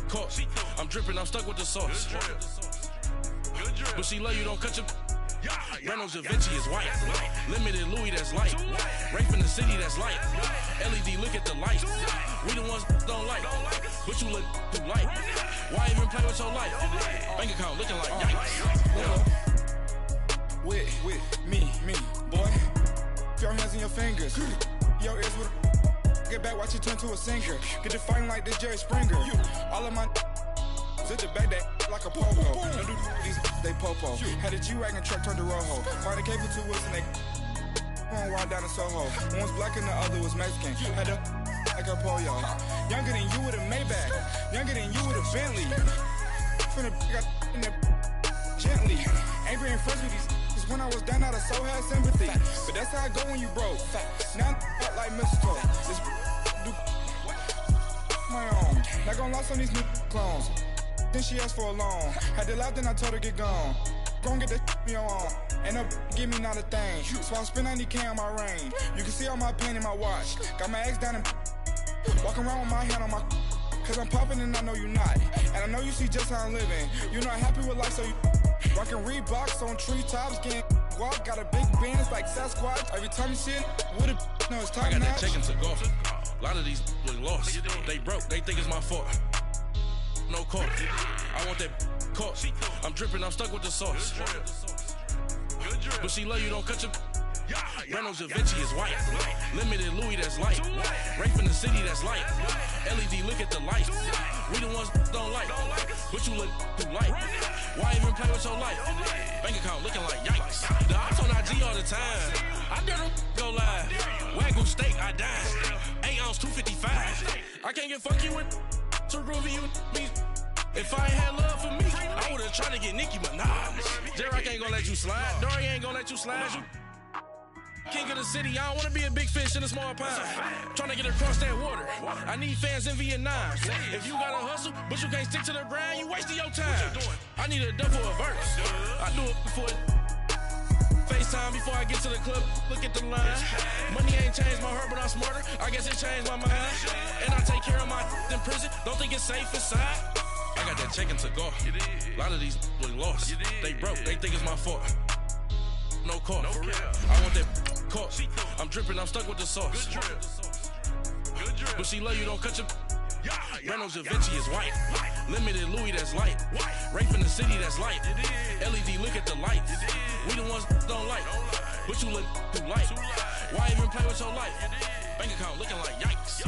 caught. I'm dripping, I'm stuck with the sauce. But she love you, don't cut your. Reynolds Da Vinci is white. Limited Louis, that's light. Rape in the city, that's light. LED, look at the light. We the ones don't like. But you look too light. Why even play with your life? Bank account looking like yikes. With me, boy. Your hands and your fingers. Your ears with get back, watch you turn to a singer. Get to fighting like this Jerry Springer. All of my sit your back that like a popo. Don't do these they popo. Had a G-Wagon truck turned to Rojo. Find a cable 2 wheels and they going wild down in Soho. One was black and the other was Mexican. Had a like a pollo. Younger than you with a Maybach. Younger than you with a Bentley. From the got in the gently. Angry and friends with these when I was down out of so had sympathy. But that's how I go when you broke. Now I'm like mistletoe. This do my own. Not gonna lost on these new clones. Then she asked for a loan. Had to laugh, then I told her get gone. Gon' get that me on. And no give me not a thing. So I spend 90K on my range. You can see all my pain in my watch. Got my ex down and walking around with my hand on my. Cause I'm popping and I know you not. And I know you see just how I'm living. You're not happy with life, so you rockin' Reeboks on treetops, getting guap. Got a big band, it's like Sasquatch. Every time you see it, with it, no, it's time. I got that chicken to go. A lot of these was lost. They broke, they think it's my fault. No court. I want that caught. I'm dripping, I'm stuck with the sauce. But she love you, don't cut your. Reynolds Da Vinci is white. Limited Louis, that's light. Rape in the city, that's light. LED, look at the light. We the ones don't like. But you look too light. Why even play with your life? Bank account looking like yikes. The ops on IG all the time. I dare them go live. Wagyu steak, I dine. 8 ounce, 255. I can't get funky with too groovy you me. If I ain't had love for me, I would've tried to get Nicki Minaj. Derek ain't gonna let you slide. Dory ain't gonna let you slide. You king of the city, I don't wanna be a big fish in a small pond. Trying to get across that water. I need fans in Vietnam. If you gotta hustle, but you can't stick to the grind, you wasting your time. I need a double a verse. I do it before FaceTime before I get to the club. Look at the line. Money ain't changed my heart, but I'm smarter. I guess it changed my mind. And I take care of my in prison. Don't think it's safe inside. I got that chicken to go. A lot of these was lost. They broke, they think it's my fault. No court. I want that caught. I'm dripping, I'm stuck with the sauce. But she love you, don't cut your. Reynolds Da Vinci is white. Limited Louis, that's light. Rape in the city, that's light. LED, look at the lights. We the ones don't like. But you look too light. Why even play with your life? Bank account looking like yikes.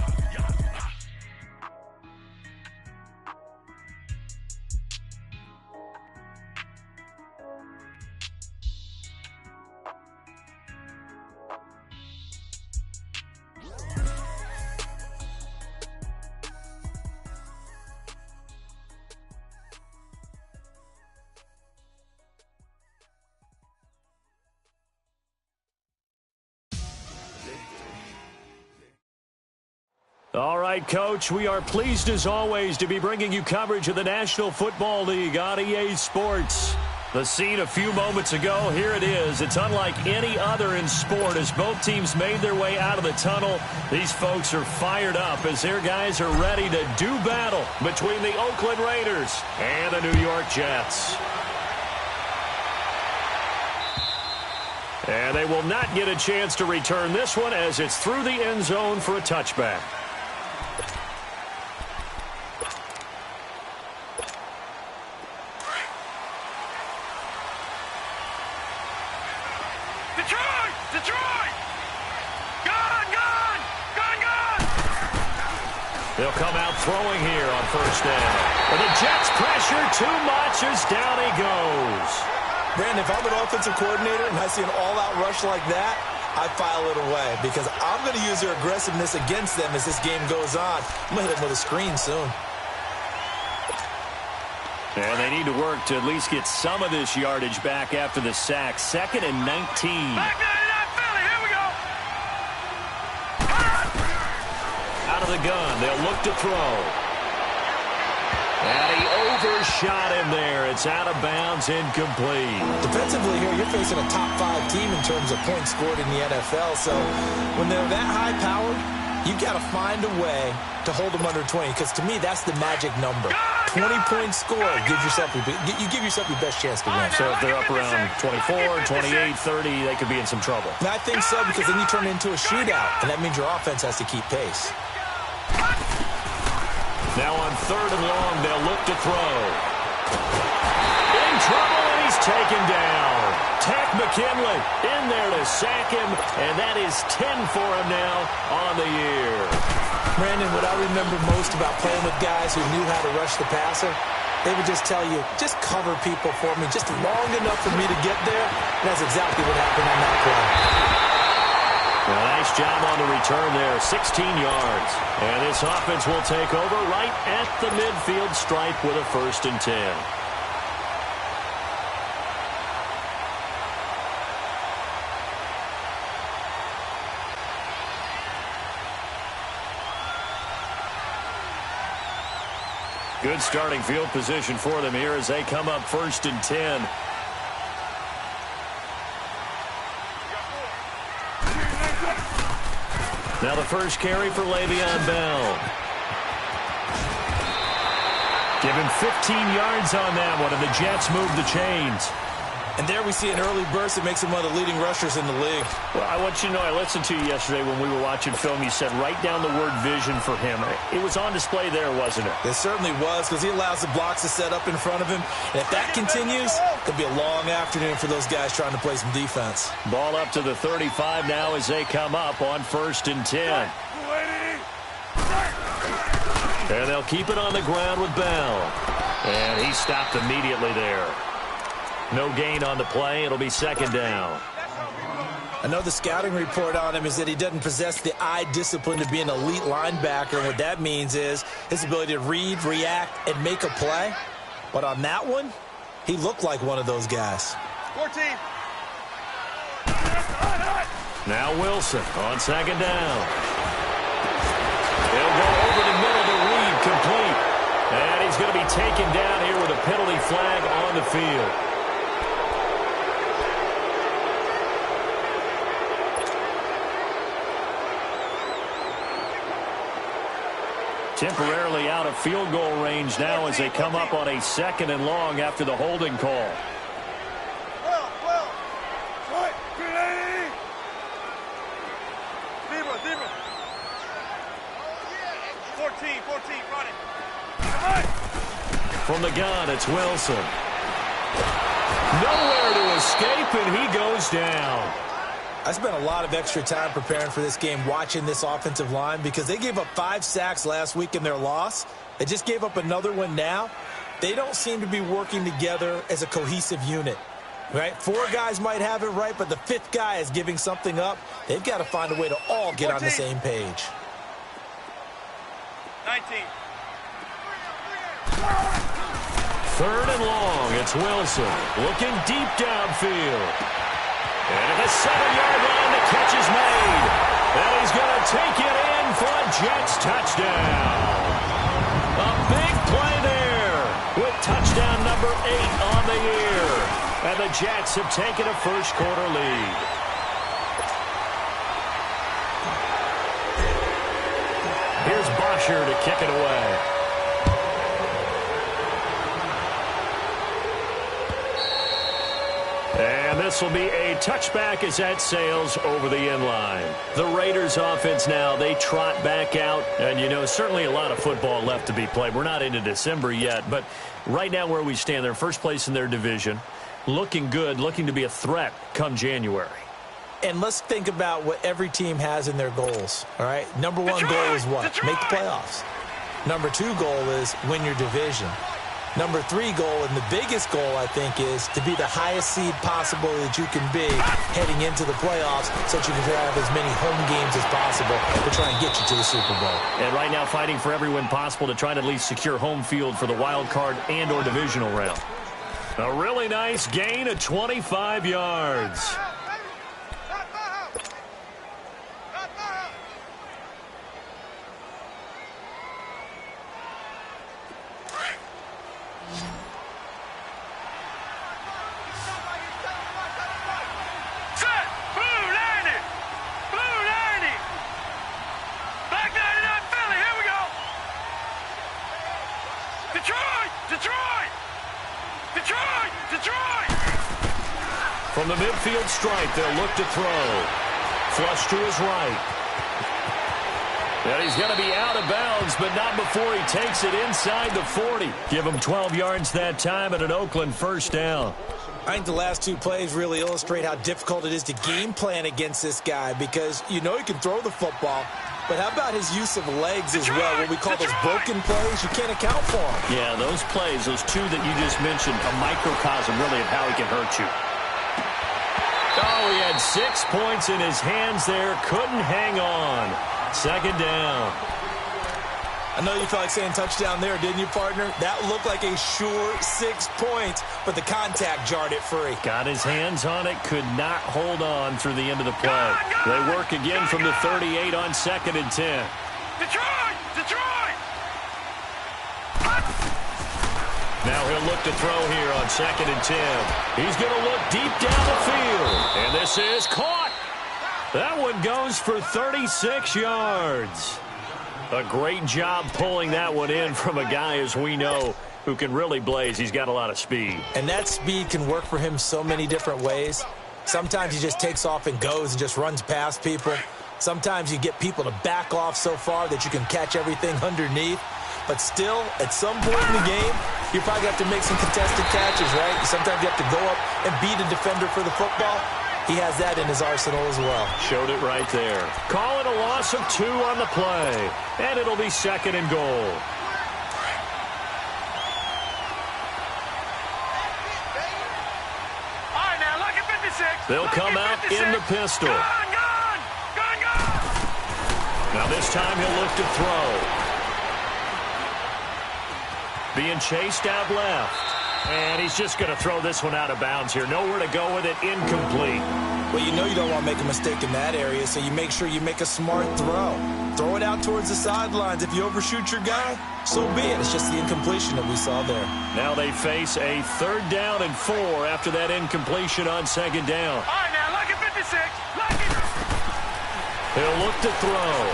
All right, Coach, we are pleased as always to be bringing you coverage of the National Football League on EA Sports. The scene a few moments ago, here it is. It's unlike any other in sport as both teams made their way out of the tunnel. These folks are fired up as their guys are ready to do battle between the Oakland Raiders and the New York Jets. And they will not get a chance to return this one as it's through the end zone for a touchback. They'll come out throwing here on first down. But the Jets pressure too much as down he goes. Brandon, if I'm an offensive coordinator and I see an all-out rush like that, I file it away because I'm going to use their aggressiveness against them as this game goes on. I'm going to hit them with a screen soon. And they need to work to at least get some of this yardage back after the sack. 2nd and 19. Out of the gun, they'll look to throw. And he overshot him there. It's out of bounds, incomplete. Defensively here, you're facing a top 5 team in terms of points scored in the NFL. So when they're that high-powered, You got to find a way to hold them under 20, because to me, that's the magic number. 20-point score, you give yourself your best chance to win. So if they're up around 24, 28, 30, they could be in some trouble. And I think so, because then you turn it into a shootout, and that means your offense has to keep pace. Now on 3rd and long, they'll look to throw. In trouble, and he's taken down. Tack McKinley in there to sack him, and that is 10 for him now on the year. Brandon, what I remember most about playing with guys who knew how to rush the passer, they would just tell you, just cover people for me, just long enough for me to get there. And that's exactly what happened on that play. Well, nice job on the return there, 16 yards. And this offense will take over right at the midfield stripe with a 1st and 10. Good starting field position for them here as they come up 1st and 10. Now the first carry for Le'Veon Bell. Give him 15 yards on that one, and the Jets move the chains. And there we see an early burst that makes him one of the leading rushers in the league. Well, I want you to know, I listened to you yesterday when we were watching film. You said write down the word vision for him. It was on display there, wasn't it? It certainly was, because he allows the blocks to set up in front of him. And if that continues, it'll be a long afternoon for those guys trying to play some defense. Ball up to the 35 now as they come up on 1st and 10. And they'll keep it on the ground with Bell. And he stopped immediately there. No gain on the play. It'll be 2nd down. Another scouting report on him is that he doesn't possess the eye discipline to be an elite linebacker. And what that means is his ability to read, react, and make a play. But on that one, he looked like one of those guys. 14. Now Wilson on 2nd down. He'll go over the middle to Reed, complete. And he's going to be taken down here with a penalty flag on the field. Temporarily out of field goal range now as they come up on a 2nd and long after the holding call. 14, running. From the gun, it's Wilson. Nowhere to escape, and he goes down. I spent a lot of extra time preparing for this game, watching this offensive line, because they gave up 5 sacks last week in their loss. They just gave up another one now. They don't seem to be working together as a cohesive unit, right? 4 guys might have it right, but the 5th guy is giving something up. They've got to find a way to all get 14. on the same page. 19. 3rd and long, it's Wilson looking deep downfield. And at the 7-yard line, the catch is made. And he's going to take it in for a Jets touchdown. A big play there with touchdown number 8 on the year. And the Jets have taken a first-quarter lead. Here's Bosher to kick it away. And this will be a touchback as that sails over the end line. The Raiders offense now, they trot back out. And, you know, certainly a lot of football left to be played. We're not into December yet, but right now where we stand, they're first place in their division. Looking good, looking to be a threat come January. And let's think about what every team has in their goals, all right? Number 1 goal is what? Make the playoffs. Number 2 goal is win your division. Number 3 goal, and the biggest goal, I think, is to be the highest seed possible that you can be heading into the playoffs so that you can have as many home games as possible to try and get you to the Super Bowl. And right now fighting for every win possible to try to at least secure home field for the wild card and or divisional round. A really nice gain of 25 yards. Detroit! Detroit! Detroit! Detroit! From the midfield stripe, they'll look to throw. Flush to his right. And he's going to be out of bounds, but not before he takes it inside the 40. Give him 12 yards that time and an Oakland first down. I think the last two plays really illustrate how difficult it is to game plan against this guy because you know he can throw the football, but how about his use of legs as well, what we call those broken plays? You can't account for them. Yeah, those plays, those two that you just mentioned, a microcosm really of how he can hurt you. Oh, he had 6 points in his hands there, couldn't hang on. Second down. I know you felt like saying touchdown there, didn't you, partner? That looked like a sure 6 points, but the contact jarred it free. Got his hands on it, could not hold on through the end of the play. They work again from the 38 on 2nd and 10. Detroit! Detroit! Now he'll look to throw here on 2nd and 10. He's going to look deep down the field. And this is caught. That one goes for 36 yards. A great job pulling that one in from a guy, as we know, who can really blaze. He's got a lot of speed. And that speed can work for him so many different ways. Sometimes he just takes off and goes and just runs past people. Sometimes you get people to back off so far that you can catch everything underneath. But still, at some point in the game, you're probably going to have to make some contested catches, right? Sometimes you have to go up and beat a defender for the football. He has that in his arsenal as well. Showed it right there. Call it a loss of 2 on the play. And it'll be 2nd and goal. All right, now, look at 56. They'll come out in the pistol. Gone! Now this time he'll look to throw. Being chased out left. And he's just going to throw this one out of bounds here. Nowhere to go with it. Incomplete. Well, you know you don't want to make a mistake in that area, so you make sure you make a smart throw. Throw it out towards the sidelines. If you overshoot your guy, so be it. It's just the incompletion that we saw there. Now they face a 3rd down and 4 after that incompletion on 2nd down. All right, now, look at 56. Look at... He'll look to throw.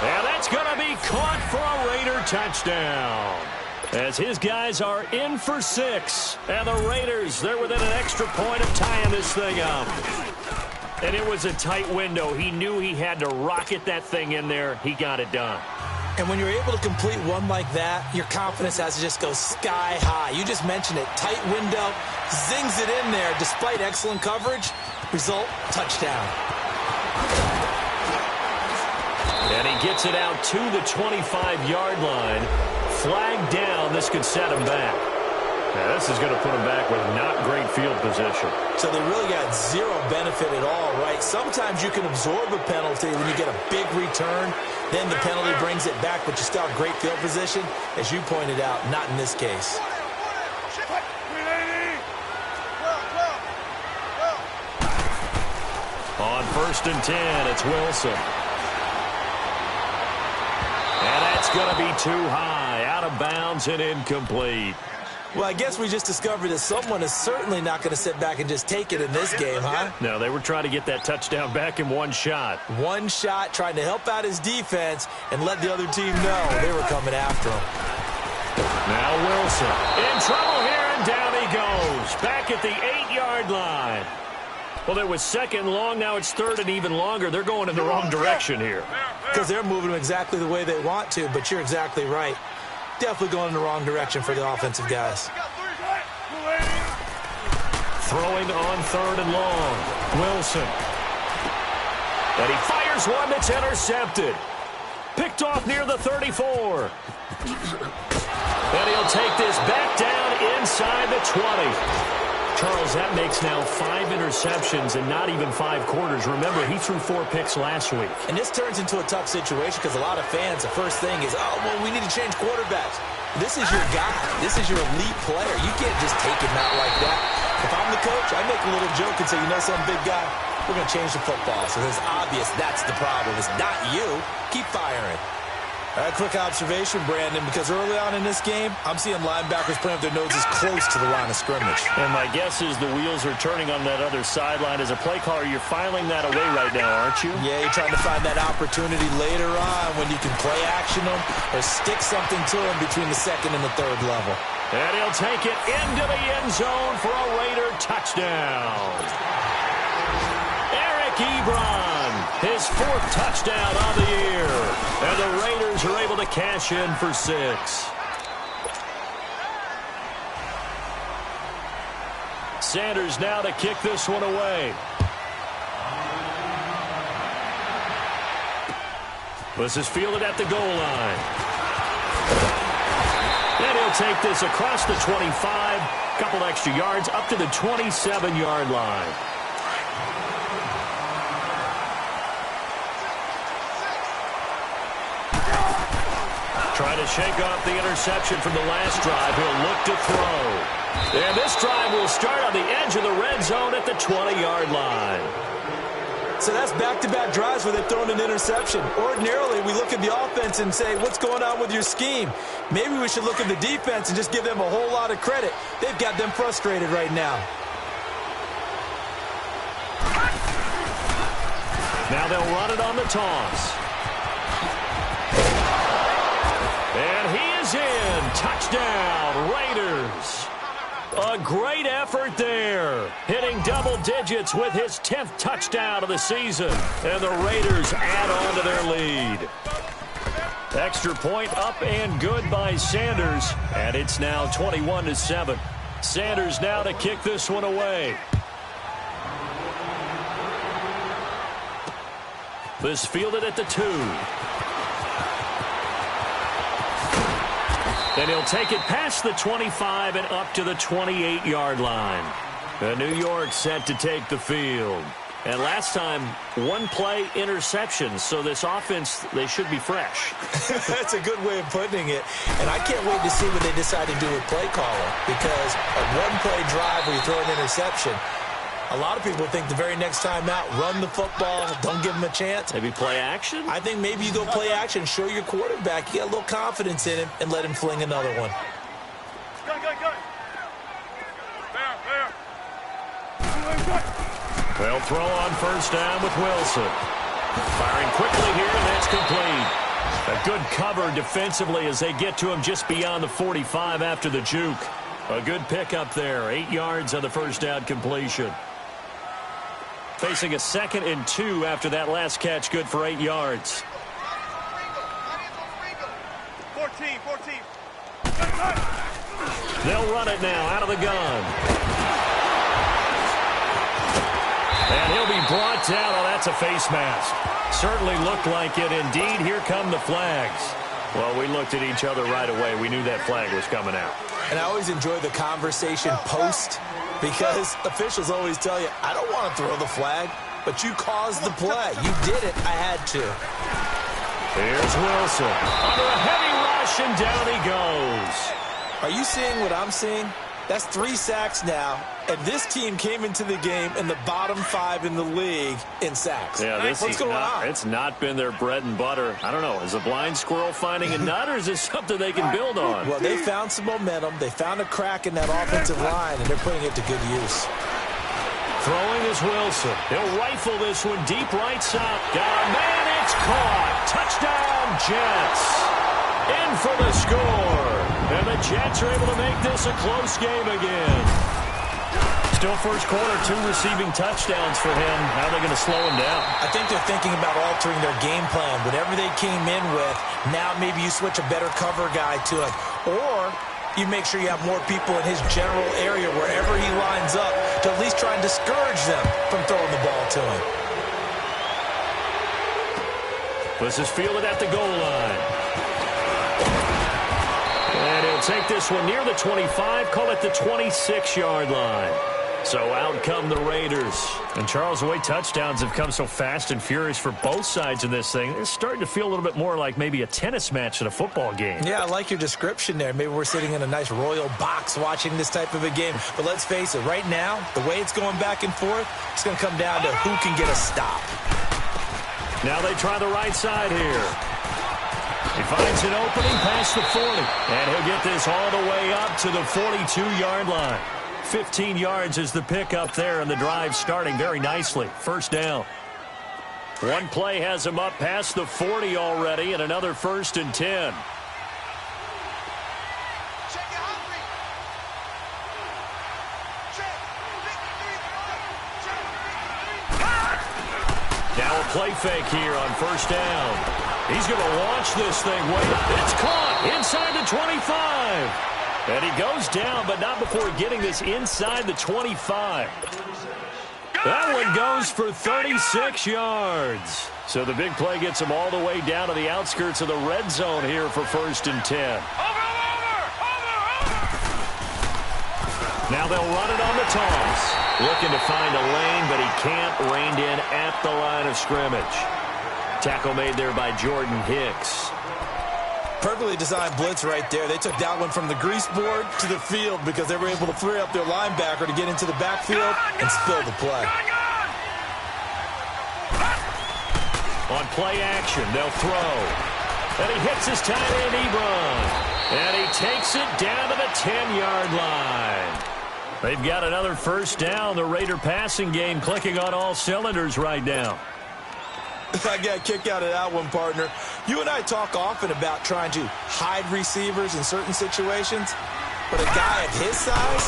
And that's going to be caught for a Raider touchdown. As his guys are in for 6. And the Raiders, they're within an extra point of tying this thing up. And it was a tight window. He knew he had to rocket that thing in there. He got it done. And when you're able to complete one like that, your confidence has to just go sky high. You just mentioned it. Tight window, zings it in there despite excellent coverage. Result, touchdown. And he gets it out to the 25-yard line. Flag down. This could set him back. Now, this is going to put him back with not great field position. So they really got zero benefit at all, right? Sometimes you can absorb a penalty when you get a big return. Then the penalty brings it back, but you still have great field position. As you pointed out, not in this case. On 1st and 10, it's Wilson. And that's going to be too high, out of bounds and incomplete. Well, I guess we just discovered that someone is certainly not going to sit back and just take it in this game, huh? No, they were trying to get that touchdown back in one shot. One shot, trying to help out his defense and let the other team know they were coming after him. Now Wilson in trouble here, and down he goes. Back at the 8-yard line. Well, it was 2nd long. Now it's 3rd and even longer. They're going in the wrong direction here. Because they're moving them exactly the way they want to, but you're exactly right. Definitely going in the wrong direction for the offensive guys. Throwing on 3rd and long. Wilson. And he fires one that's intercepted. Picked off near the 34. And he'll take this back down inside the 20. Charles, that makes now 5 interceptions and not even 5 quarters. Remember, he threw 4 picks last week. And this turns into a tough situation because a lot of fans, the first thing is, oh, well, we need to change quarterbacks. This is your guy. This is your elite player. You can't just take him out like that. If I'm the coach, I make a little joke and say, you know something, big guy? We're going to change the football. So it's obvious that's the problem. It's not you. Keep firing. A quick observation, Brandon, because early on in this game, I'm seeing linebackers playing with their noses close to the line of scrimmage. And my guess is the wheels are turning on that other sideline. As a play caller, you're filing that away right now, aren't you? Yeah, you're trying to find that opportunity later on when you can play action them or stick something to them between the second and the third level. And he'll take it into the end zone for a Raider touchdown. Eric Ebron, his 4th touchdown on the year. And the Raiders are able to cash in for 6. Sanders now to kick this one away. This is fielded at the goal line. And he'll take this across the 25, couple extra yards up to the 27-yard line. Trying to shake off the interception from the last drive. He'll look to throw. And this drive will start on the edge of the red zone at the 20-yard line. So that's back-to-back drives where they've thrown an interception. Ordinarily, we look at the offense and say, what's going on with your scheme? Maybe we should look at the defense and just give them a whole lot of credit. They've got them frustrated right now. Now they'll run it on the toss. And he is in. Touchdown, Raiders. A great effort there. Hitting double digits with his 10th touchdown of the season. And the Raiders add on to their lead. Extra point up and good by Sanders. And it's now 21-7. Sanders now to kick this one away. This fielded at the 2. And he'll take it past the 25 and up to the 28-yard line. And New York set to take the field. And last time, 1-play interception. So this offense, they should be fresh. That's a good way of putting it. And I can't wait to see what they decide to do with play caller. Because a 1-play drive where you throw an interception, a lot of people think the very next time out, run the football, don't give him a chance. Maybe play action? I think maybe you go play action, show your quarterback, you get a little confidence in him, and let him fling another one. Go. They'll throw on first down with Wilson. Firing quickly here, and that's complete. A good cover defensively as they get to him just beyond the 45 after the juke. A good pickup there, 8 yards on the first down completion. Facing a 2nd and 2 after that last catch, good for 8 yards. 14. They'll run it now out of the gun. And he'll be brought down. Oh, that's a face mask. Certainly looked like it. Indeed, here come the flags. Well, we looked at each other right away. We knew that flag was coming out. And I always enjoy the conversation post because officials always tell you, I don't want to throw the flag, but you caused the play. You did it. I had to. Here's Wilson. Under a heavy rush, and down he goes. Are you seeing what I'm seeing? That's 3 sacks now, and this team came into the game in the bottom 5 in the league in sacks. Yeah, What's going on? It's not been their bread and butter. I don't know. Is a blind squirrel finding a nut, or is this something they can build on? Well, they found some momentum. They found a crack in that offensive line, and they're putting it to good use. Throwing is Wilson. He'll rifle this one deep right side. Got a man. It's caught. Touchdown, Jets. In for the score. And the Jets are able to make this a close game again. Still first quarter, 2 receiving touchdowns for him. How are they going to slow him down? I think they're thinking about altering their game plan. Whatever they came in with, now maybe you switch a better cover guy to him. Or you make sure you have more people in his general area wherever he lines up to at least try and discourage them from throwing the ball to him. This is fielded at the goal line. And he'll take this one near the 25, call it the 26-yard line. So out come the Raiders. And Charles, the way touchdowns have come so fast and furious for both sides in this thing, it's starting to feel a little bit more like maybe a tennis match than a football game. Yeah, I like your description there. Maybe we're sitting in a nice royal box watching this type of a game. But let's face it, right now, the way it's going back and forth, it's going to come down to who can get a stop. Now they try the right side here. finds an opening past the 40. And he'll get this all the way up to the 42-yard line. 15 yards is the pickup there, and the drive starting very nicely. First down. One play has him up past the 40 already, and another 1st and 10. Now a play fake here on 1st down. He's going to launch this thing. It's caught inside the 25. And he goes down, but not before getting this inside the 25. That one goes for 36 yards. So the big play gets him all the way down to the outskirts of the red zone here for 1st and 10. Now they'll run it on the toss. Looking to find a lane, but he can't. Reined in at the line of scrimmage. Tackle made there by Jordan Hicks. Perfectly designed blitz right there. They took that one from the grease board to the field because they were able to free up their linebacker to get into the backfield and spill the play. On play action, they'll throw. And he hits his tight end, Ebron. And he takes it down to the 10-yard line. They've got another 1st down. The Raider passing game clicking on all cylinders right now. I got a kick out of that one, partner. You and I talk often about trying to hide receivers in certain situations, but a guy of his size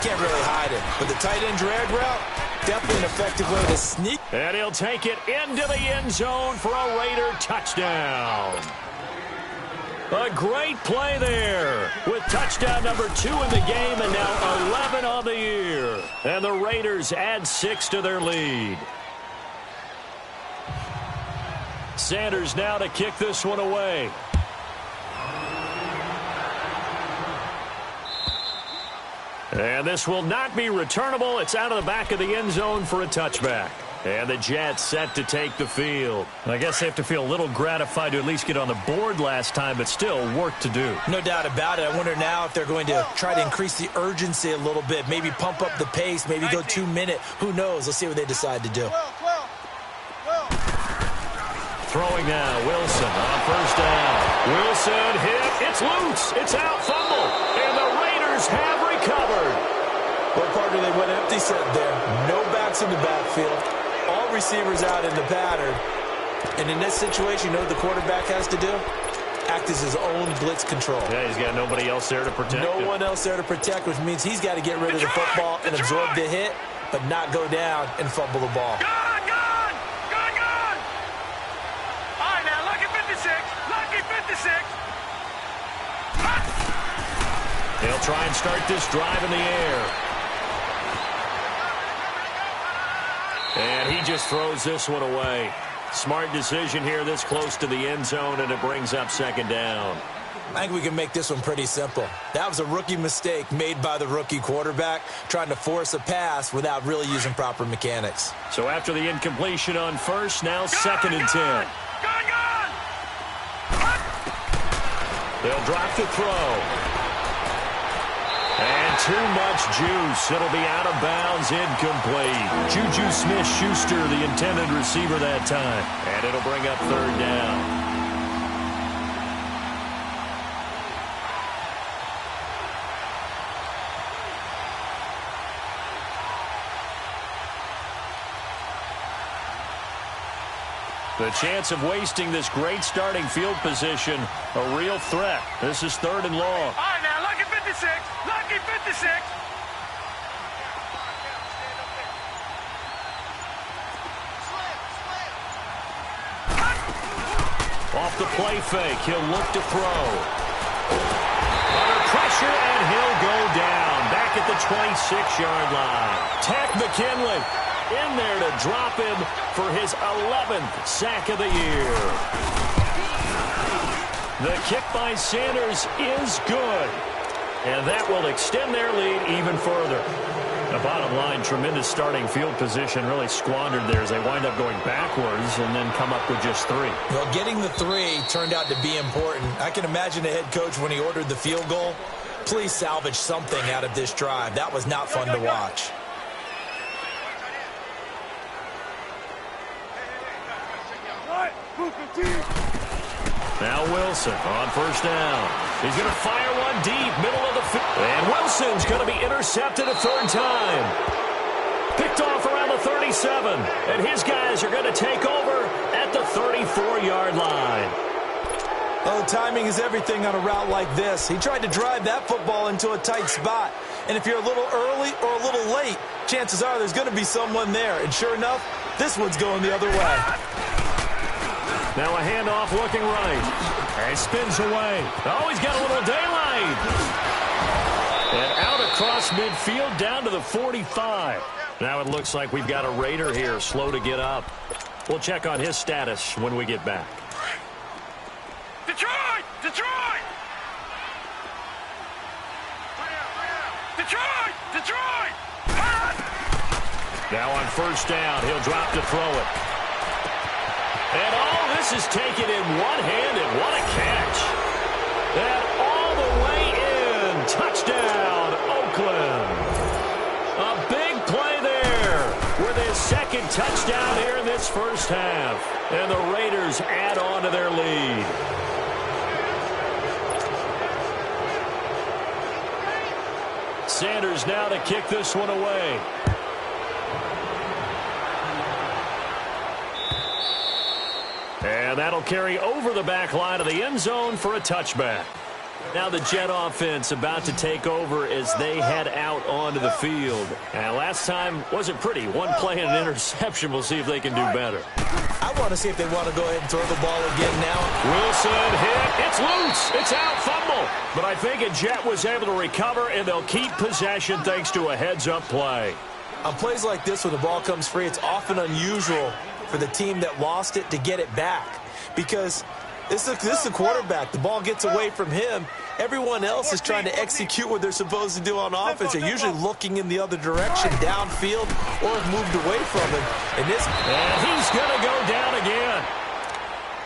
can't really hide him. But the tight end drag route, definitely an effective way to sneak. And he'll take it into the end zone for a Raider touchdown. A great play there with touchdown number 2 in the game and now 11 on the year. And the Raiders add 6 to their lead. Sanders now to kick this one away. And this will not be returnable. It's out of the back of the end zone for a touchback. And the Jets set to take the field. I guess they have to feel a little gratified to at least get on the board last time, but still work to do. No doubt about it. I wonder now if they're going to try to increase the urgency a little bit, maybe pump up the pace, maybe go 2-minute. Who knows? Let's see what they decide to do. Throwing now, Wilson on 1st down. Wilson hit. It's loose. It's out, fumble. And the Raiders have recovered. Well, partner, they went empty set there. No backs in the backfield. All receivers out in the pattern. And in this situation, you know what the quarterback has to do? Act as his own blitz control. Yeah, he's got nobody else there to protect him. No one else there to protect, which means he's got to get rid of the football and absorb the hit, but not go down and fumble the ball. They'll try and start this drive in the air. And he just throws this one away. Smart decision here this close to the end zone, and it brings up 2nd down. I think we can make this one pretty simple. That was a rookie mistake made by the rookie quarterback, trying to force a pass without really using proper mechanics. So after the incompletion on 1st, now 2nd and 10. They'll drop to throw. And too much juice. It'll be out of bounds, incomplete. Juju Smith-Schuster, the intended receiver that time. And it'll bring up 3rd down. The chance of wasting this great starting field position, a real threat. This is 3rd and long. All right, now, lucky 56. Lucky 56. Off the play fake, he'll look to throw. Under pressure, and he'll go down. Back at the 26-yard line. Ted McKinley in there to drop him for his 11th sack of the year. The kick by Sanders is good. And that will extend their lead even further. The bottom line, tremendous starting field position, really squandered there as they wind up going backwards and then come up with just 3. Well, getting the 3 turned out to be important. I can imagine the head coach when he ordered the field goal. Please salvage something out of this drive. That was not fun to watch. Now Wilson on first down. He's going to fire one deep, middle of the field. And Wilson's going to be intercepted a third time. Picked off around the 37. And his guys are going to take over at the 34-yard line. Oh, timing is everything on a route like this. He tried to drive that football into a tight spot. And if you're a little early or a little late, chances are there's going to be someone there. And sure enough, this one's going the other way. Now a handoff looking right. And spins away. Oh, he's got a little daylight. And out across midfield down to the 45. Now it looks like we've got a Raider here, slow to get up. We'll check on his status when we get back. Detroit! Detroit! Detroit! Detroit! Now on first down, he'll drop to throw it. And all this is taken in one-handed. What a catch. And all the way in. Touchdown, Oakland. A big play there with his second touchdown here in this first half. And the Raiders add on to their lead. Sanders now to kick this one away. And that'll carry over the back line of the end zone for a touchback. Now the Jet offense about to take over as they head out onto the field. And last time wasn't pretty. One play and an interception. We'll see if they can do better. I want to see if they want to go ahead and throw the ball again now. Wilson hit. It's loose. It's out. Fumble. But I think a Jet was able to recover, and they'll keep possession thanks to a heads-up play. On plays like this where the ball comes free, it's often unusual for the team that lost it to get it back. Because this is a quarterback. The ball gets away from him. Everyone else is trying to execute what they're supposed to do on offense. They're usually looking in the other direction, downfield, or have moved away from him. And he's going to go down again.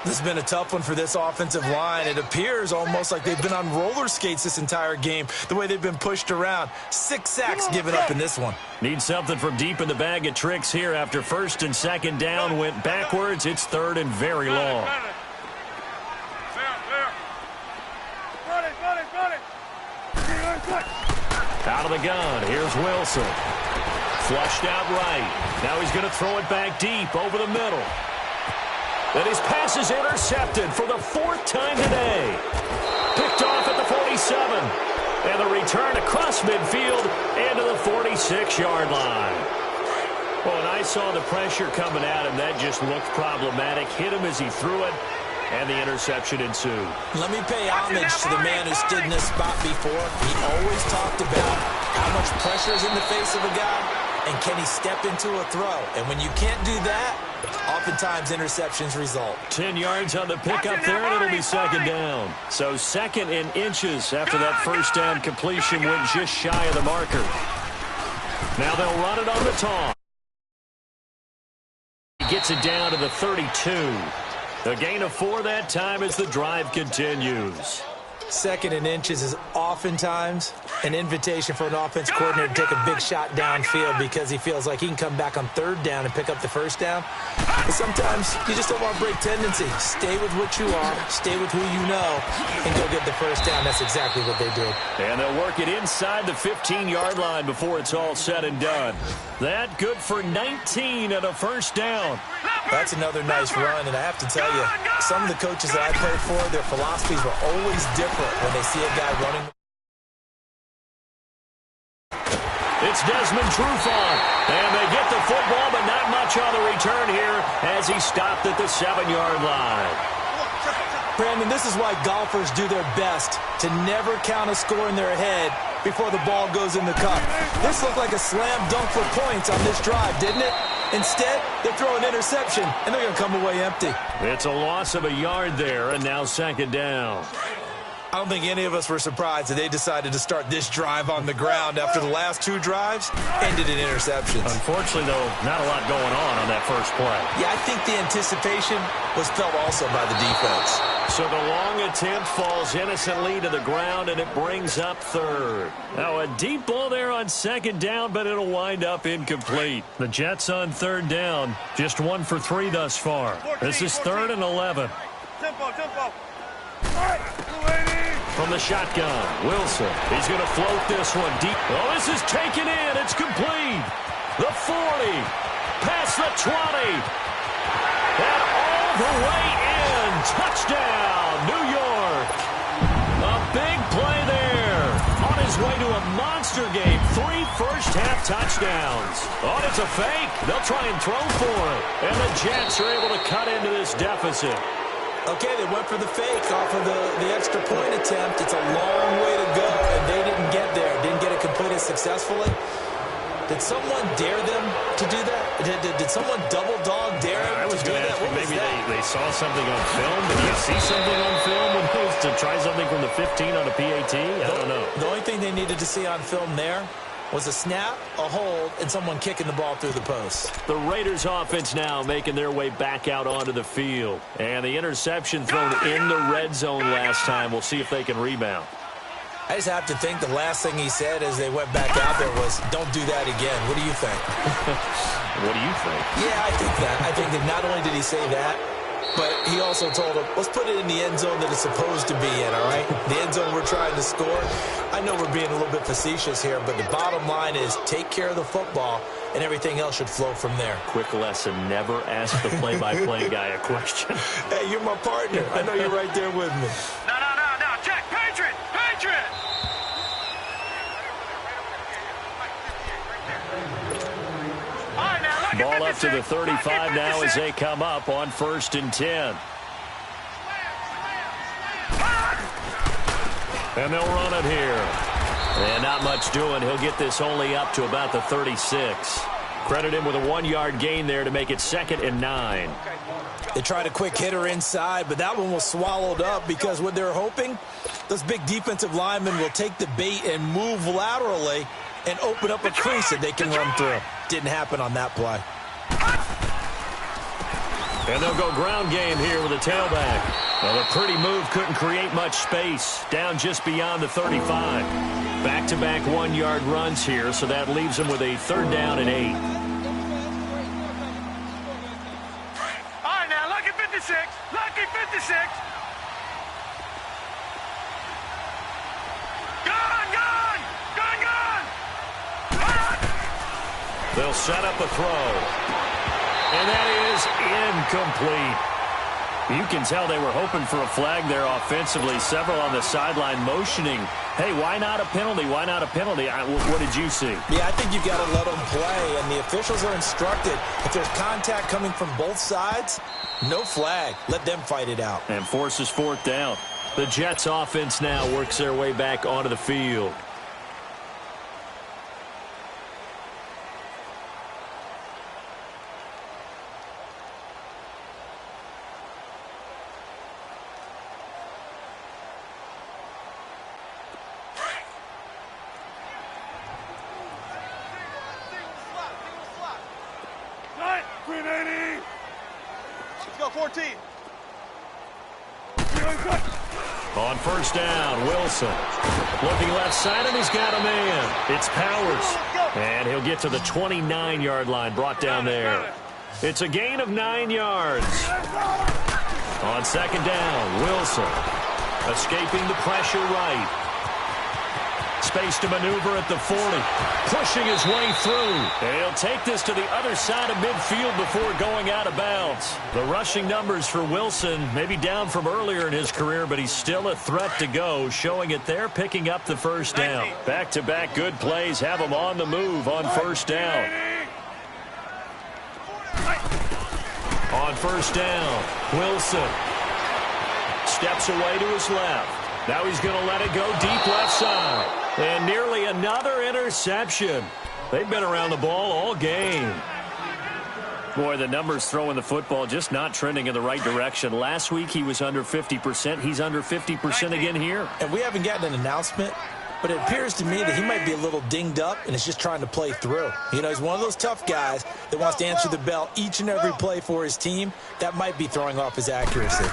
This has been a tough one for this offensive line. It appears almost like they've been on roller skates this entire game, the way they've been pushed around. 6 sacks given up in this one. Need something from deep in the bag of tricks here after first and second down went backwards. It's third and very long. Out of the gun, here's Wilson. Flushed out right. Now he's going to throw it back deep over the middle. And his pass is intercepted for the 4th time today. Picked off at the 47. And the return across midfield into the 46-yard line. Well, and I saw the pressure coming at him. That just looked problematic. Hit him as he threw it. And the interception ensued. Let me pay homage to the man who stood in this spot before. He always talked about how much pressure is in the face of a guy, and can he step into a throw. And when you can't do that, oftentimes interceptions result. 10 yards on the pickup there, and it'll be second down. So second in inches after that first down completion went just shy of the marker. Now they'll run it on the toss. He gets it down to the 32. A gain of 4 that time as the drive continues. Second and inches is oftentimes an invitation for an offense coordinator to take a big shot downfield because he feels like he can come back on third down and pick up the first down. But sometimes you just don't want to break tendency. Stay with what you are, stay with who you know, and go get the first down. That's exactly what they did. And they'll work it inside the 15-yard line before it's all said and done. That good for 19 and a first down. That's another nice run, and I have to tell you, some of the coaches that I played for, their philosophies were always different when they see a guy running. It's Desmond Trufant, and they get the football, but not much on the return here as he stopped at the 7-yard line. Brandon, this is why golfers do their best to never count a score in their head before the ball goes in the cup. This looked like a slam dunk for points on this drive, didn't it? Instead, they throw an interception, and they're going to come away empty. It's a loss of a yard there, and now second down. I don't think any of us were surprised that they decided to start this drive on the ground after the last 2 drives ended in interceptions. Unfortunately, though, not a lot going on that first play. Yeah, I think the anticipation was felt also by the defense. So the long attempt falls innocently to the ground, and it brings up third. Now a deep ball there on second down, but it'll wind up incomplete. The Jets on third down, just 1 for 3 thus far. This is 3rd and 11. Tempo. From the shotgun, Wilson. He's going to float this one deep. Oh, this is taken in. It's complete. The 40. Past the 20. And all the way in. Touchdown, New York. A big play there. On his way to a monster game. 3 first-half touchdowns. Oh, it's a fake. They'll try and throw for it. And the Jets are able to cut into this deficit. Okay, they went for the fake off of the extra point attempt. It's a long way to go, and they didn't get there. Didn't get it completed successfully. Did someone dare them to do that? Did someone double-dog dare them to do that? Maybe they saw something on film. Did you see something on film to try something from the 15 on a PAT? I don't know. The only thing they needed to see on film there was a snap, a hold, and someone kicking the ball through the post. The Raiders offense now making their way back out onto the field. And the interception thrown in the red zone last time. We'll see if they can rebound. I just have to think the last thing he said as they went back out there was, don't do that again. What do you think? What do you think? Yeah, I think that. I think that not only did he say that, but he also told him, let's put it in the end zone that it's supposed to be in, all right? The end zone we're trying to score. I know we're being a little bit facetious here, but the bottom line is take care of the football, and everything else should flow from there. Quick lesson, never ask the play-by-play guy a question. Hey, you're my partner. I know you're right there with me. No, check. Patriot! Ball up to the 35 now as they come up on 1st and 10. And they'll run it here. And not much doing. He'll get this only up to about the 36. Credit him with a 1-yard gain there to make it 2nd and 9. They tried a quick hitter inside, but that one was swallowed up because what they're hoping, those big defensive linemen will take the bait and move laterally and open up a crease that they can run through. Didn't happen on that play. And they'll go ground game here with a tailback. Well, a pretty move couldn't create much space. Down just beyond the 35. Back-to-back 1-yard runs here, so that leaves them with a 3rd down and 8. All right, now, lucky 56. Lucky 56. They'll set up a throw. And that is incomplete. You can tell they were hoping for a flag there offensively. Several on the sideline motioning, hey, why not a penalty? Why not a penalty? What did you see? Yeah, I think you've got to let them play, and the officials are instructed. If there's contact coming from both sides, no flag. Let them fight it out. And forces 4th down. The Jets offense now works their way back onto the field. On 1st down, Wilson. Looking left side, and he's got a man. It's Powers. And he'll get to the 29-yard line, brought down there. It's a gain of 9 yards. On 2nd down, Wilson. Escaping the pressure right. Space to maneuver at the 40. Pushing his way through. And he'll take this to the other side of midfield before going out of bounds. The rushing numbers for Wilson maybe down from earlier in his career, but he's still a threat to go. Showing it there, picking up the 1st down. Back-to-back good plays have him on the move on 1st down. On 1st down, Wilson steps away to his left. Now he's going to let it go deep left side. And nearly another interception. They've been around the ball all game. Boy, the numbers throwing the football just not trending in the right direction. Last week he was under 50%. He's under 50% again here. And we haven't gotten an announcement, but it appears to me that he might be a little dinged up and is just trying to play through. You know, he's one of those tough guys that wants to answer the bell each and every play for his team. That might be throwing off his accuracy.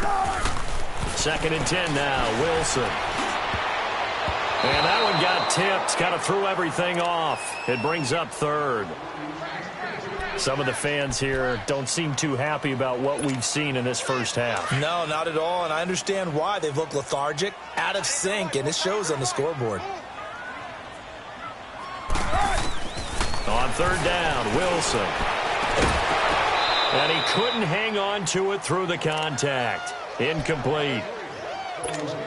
2nd and 10 now, Wilson. And that one got tipped. Kind of threw everything off. It brings up 3rd. Some of the fans here don't seem too happy about what we've seen in this first half. No, not at all, and I understand why. They've looked lethargic, out of sync, and it shows on the scoreboard. On third down, Wilson. And he couldn't hang on to it through the contact. Incomplete.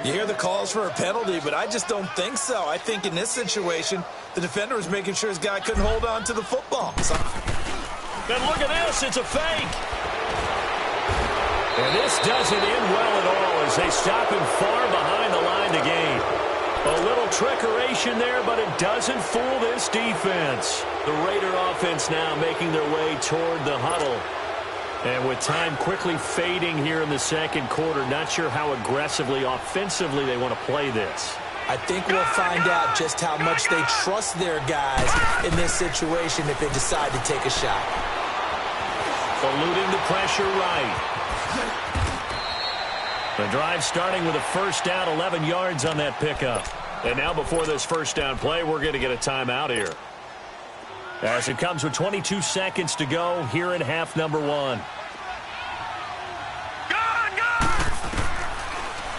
You hear the calls for a penalty, but I just don't think so. I think in this situation, the defender was making sure his guy couldn't hold on to the football. And look at this, it's a fake. And this doesn't end well at all as they stop him far behind the line to gain. A little trickeration there, but it doesn't fool this defense. The Raider offense now making their way toward the huddle. And with time quickly fading here in the second quarter, not sure how aggressively, offensively they want to play this. I think we'll find out just how much they trust their guys in this situation if they decide to take a shot. Eluding the pressure right. The drive starting with a first down, 11 yards on that pickup. And now before this first down play, we're going to get a timeout here. As it comes with 22 seconds to go here in half number one.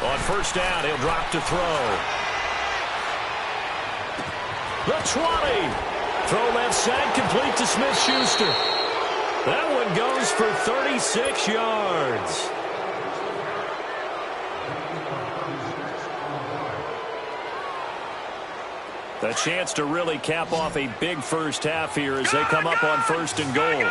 On first down, he'll drop to throw. The 20. Throw left side, complete to Smith-Schuster. That one goes for 36 yards. A chance to really cap off a big first half here as they come up on first and goal.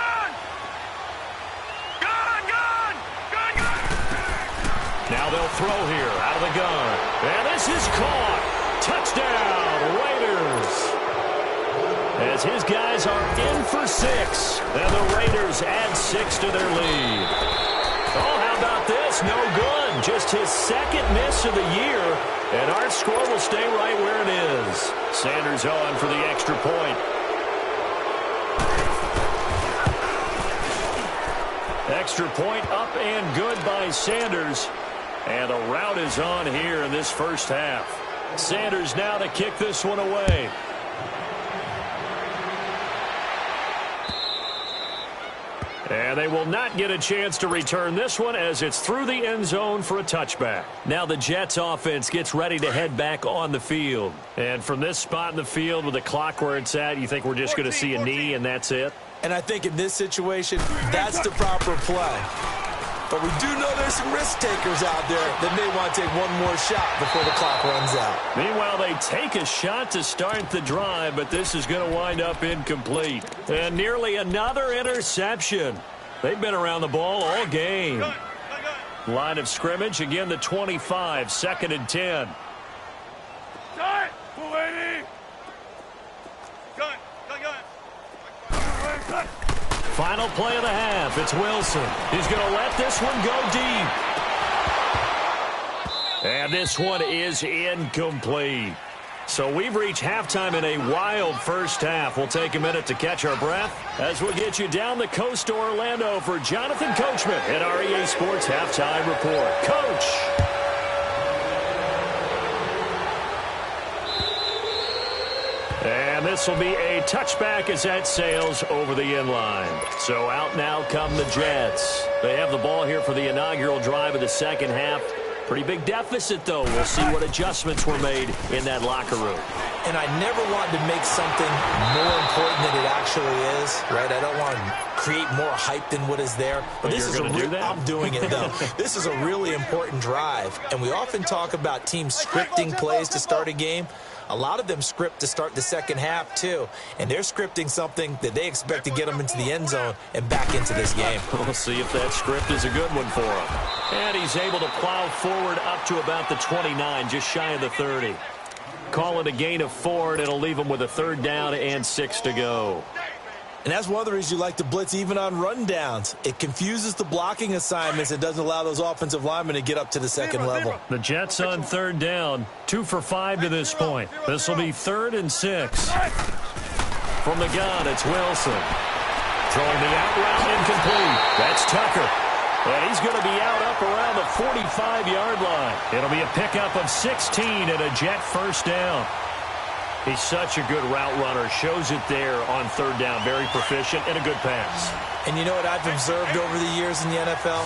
Now they'll throw here out of the gun. And this is caught. Touchdown, Raiders. As his guys are in for 6. And the Raiders add 6 to their lead. Oh, how about this? No good. Just his second miss of the year. And our score will stay right where it is. Sanders on for the extra point. Extra point up and good by Sanders. And a rout is on here in this first half. Sanders now to kick this one away. And they will not get a chance to return this one as it's through the end zone for a touchback. Now the Jets offense gets ready to head back on the field. And from this spot in the field with the clock where it's at, you think we're just going to see a knee and that's it? And I think in this situation, that's the proper play. But we do know there's some risk takers out there that may want to take one more shot before the clock runs out. Meanwhile, they take a shot to start the drive, but this is going to wind up incomplete. And nearly another interception. They've been around the ball all game. Line of scrimmage, again the 25, 2nd and 10. Final play of the half. It's Wilson. He's going to let this one go deep. And this one is incomplete. So we've reached halftime in a wild first half. We'll take a minute to catch our breath as we'll get you down the coast to Orlando for Jonathan Coachman at our EA Sports Halftime Report. Coach. And this will be a touchback as that sails over the end line. So out now come the Jets. They have the ball here for the inaugural drive of the second half. Pretty big deficit, though. We'll see what adjustments were made in that locker room. And I never wanted to make something more important than it actually is, right? I don't want to create more hype than what is there. But this is I'm doing it, though. This is a really important drive. And we often talk about teams scripting plays to start a game. A lot of them script to start the second half, too. And they're scripting something that they expect to get them into the end zone and back into this game. We'll see if that script is a good one for him. And he's able to plow forward up to about the 29, just shy of the 30. Call it a gain of 4, and it'll leave him with a 3rd down and 6 to go. And that's one of the reasons you like to blitz even on rundowns. It confuses the blocking assignments and doesn't allow those offensive linemen to get up to the second level. The Jets on 3rd down, 2 for 5 to this point. This will be 3rd and 6. From the gun, it's Wilson. Throwing the out route incomplete. That's Tucker. And he's going to be out up around the 45-yard line. It'll be a pickup of 16 and a Jet first down. He's such a good route runner. Shows it there on third down. Very proficient and a good pass. And you know what I've observed over the years in the NFL?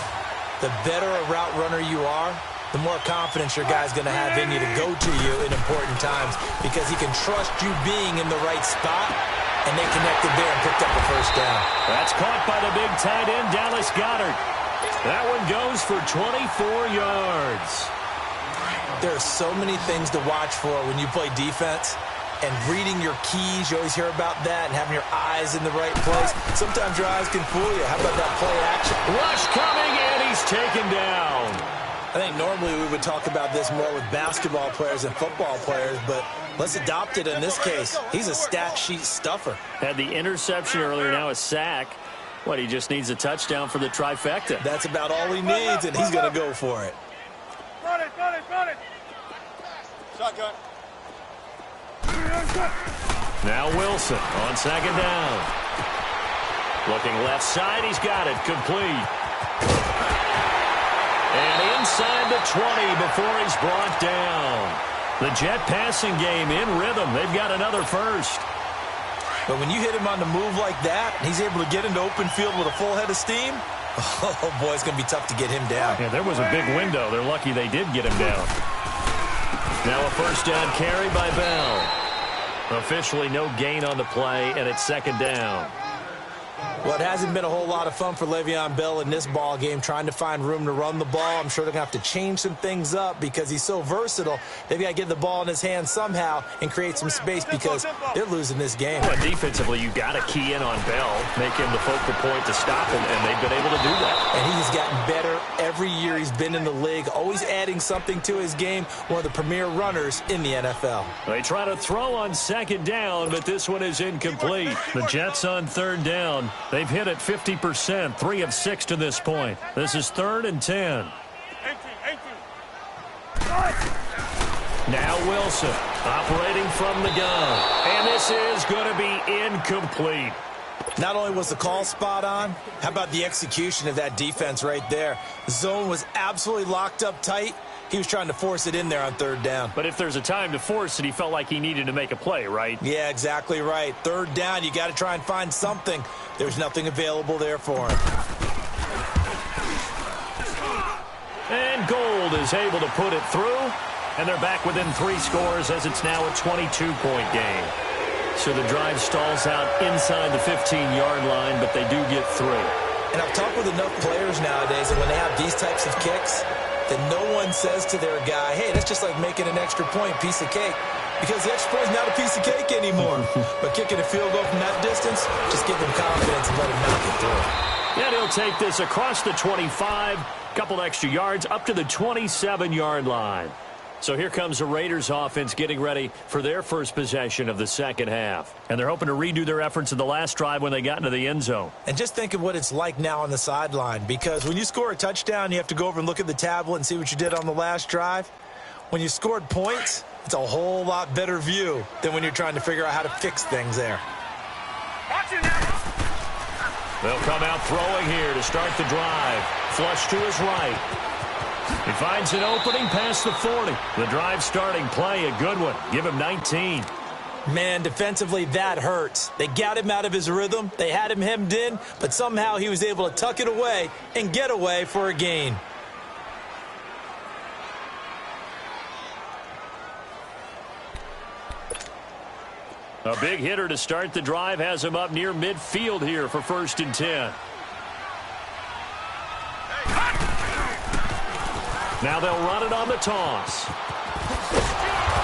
The better a route runner you are, the more confidence your guy's going to have in you to go to you in important times because he can trust you being in the right spot, and they connected there and picked up the first down. That's caught by the big tight end, Dallas Goedert. That one goes for 24 yards. There are so many things to watch for when you play defense. And reading your keys, you always hear about that, and having your eyes in the right place. Sometimes your eyes can fool you. How about that play action? Rush coming, and he's taken down. I think normally we would talk about this more with basketball players and football players, but let's adopt it in this case. He's a stat sheet stuffer. Had the interception earlier, now a sack. What, he just needs a touchdown for the trifecta. That's about all he needs, and he's going to go for it. Run it, run it, run it. Shotgun. Now Wilson on second down. Looking left side, he's got it, complete. And inside the 20 before he's brought down. The Jet passing game in rhythm. They've got another first. But when you hit him on the move like that, he's able to get into open field with a full head of steam, oh boy, it's going to be tough to get him down. Yeah, there was a big window. They're lucky they did get him down. Now a first down carry by Bell. Officially no gain on the play, and it's second down. Well, it hasn't been a whole lot of fun for Le'Veon Bell in this ball game, trying to find room to run the ball. I'm sure they're going to have to change some things up because he's so versatile. They've got to get the ball in his hands somehow and create some space because they're losing this game. Well, defensively, you got to key in on Bell, make him the focal point to stop him, and they've been able to do that. And he has gotten better every year he's been in the league, always adding something to his game, one of the premier runners in the NFL. They try to throw on second down, but this one is incomplete. The Jets on third down. They've hit it 50%, 3 of 6 to this point. This is 3rd and 10. 18. Now Wilson operating from the gun. And this is going to be incomplete. Not only was the call spot on, how about the execution of that defense right there? The zone was absolutely locked up tight. He was trying to force it in there on third down. But if there's a time to force it, he felt like he needed to make a play, right? Yeah, exactly right. Third down, you got to try and find something. There's nothing available there for him. And Gold is able to put it through. And they're back within 3 scores as it's now a 22-point game. So the drive stalls out inside the 15-yard line, but they do get through. And I've talked with enough players nowadays, and when they have these types of kicks, that no one says to their guy, hey, that's just like making an extra point, piece of cake. Because the extra point is not a piece of cake anymore. But kicking a field goal from that distance, just give them confidence and let them knock it through. And he'll take this across the 25, couple extra yards, up to the 27-yard line. So here comes the Raiders offense getting ready for their first possession of the second half. And they're hoping to redo their efforts in the last drive when they got into the end zone. And just think of what it's like now on the sideline, because when you score a touchdown, you have to go over and look at the tablet and see what you did on the last drive. When you scored points, it's a whole lot better view than when you're trying to figure out how to fix things there. Watch it now. They'll come out throwing here to start the drive. Flush to his right. He finds an opening past the 40. The drive starting play, a good one. Give him 19. Man, defensively, that hurts. They got him out of his rhythm. They had him hemmed in, but somehow he was able to tuck it away and get away for a gain. A big hitter to start the drive has him up near midfield here for 1st and 10. Now they'll run it on the toss.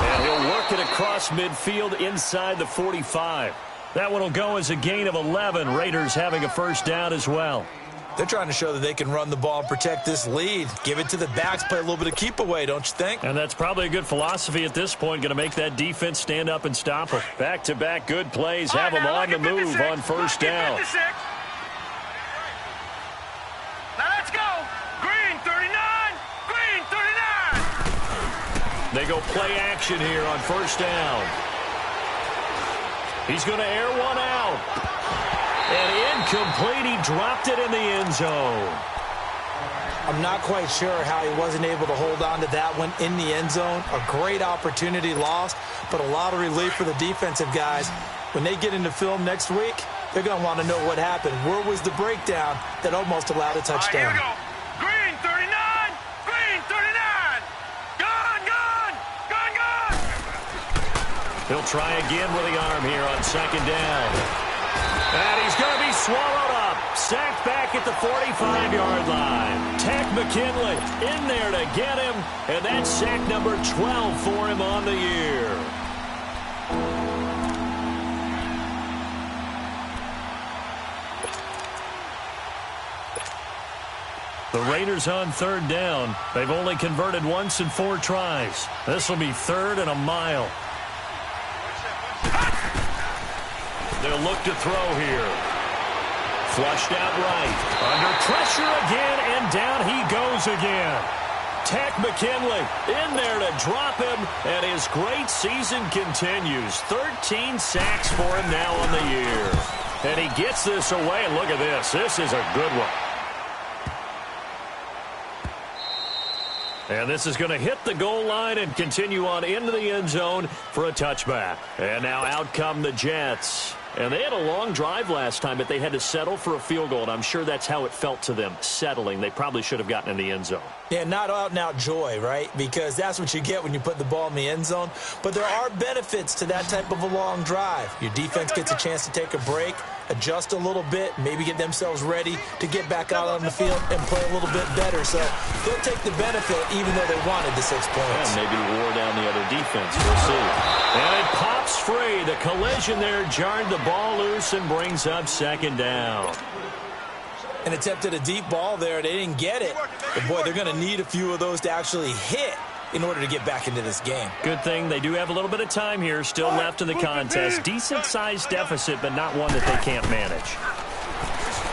And he'll work it across midfield inside the 45. That one will go as a gain of 11. Raiders having a first down as well. They're trying to show that they can run the ball and protect this lead. Give it to the backs, play a little bit of keep away, don't you think? And that's probably a good philosophy at this point. Going to make that defense stand up and stop them. Back-to-back good plays. Have them on the move on first down. Now let's go. Green 39. Green 39. They go play action here on first down. He's going to air one out. And incomplete. He dropped it in the end zone. I'm not quite sure how he wasn't able to hold on to that one in the end zone. A great opportunity lost, but a lot of relief for the defensive guys. When they get into film next week, they're going to want to know what happened. Where was the breakdown that almost allowed a touchdown? All right, here we go. Green 39, green 39. Gone, gone, gone, gone. He'll try again with the arm here on second down. And he's going to be swallowed up. Sacked back at the 45-yard line. Tech McKinley in there to get him. And that's sack number 12 for him on the year. The Raiders on third down. They've only converted once in 4 tries. This will be 3rd and a mile. They'll look to throw here. Flushed out right. Under pressure again, and down he goes again. Tech McKinley in there to drop him, and his great season continues. 13 sacks for him now on the year. And he gets this away, and look at this. This is a good one. And this is going to hit the goal line and continue on into the end zone for a touchback. And now out come the Jets. And they had a long drive last time, but they had to settle for a field goal, and I'm sure that's how it felt to them, settling. They probably should have gotten in the end zone. Yeah, not out-and-out joy, right? Because that's what you get when you put the ball in the end zone. But there are benefits to that type of a long drive. Your defense gets a chance to take a break, adjust a little bit, maybe get themselves ready to get back out on the field and play a little bit better. So they'll take the benefit even though they wanted the 6 points. And maybe wore down the other defense. We'll see. And it pops free. The collision there jarred the ball loose and brings up second down. And attempted a deep ball there. They didn't get it. But, boy, they're going to need a few of those to actually hit in order to get back into this game. Good thing they do have a little bit of time here still left in the contest. Decent-sized deficit, but not one that they can't manage.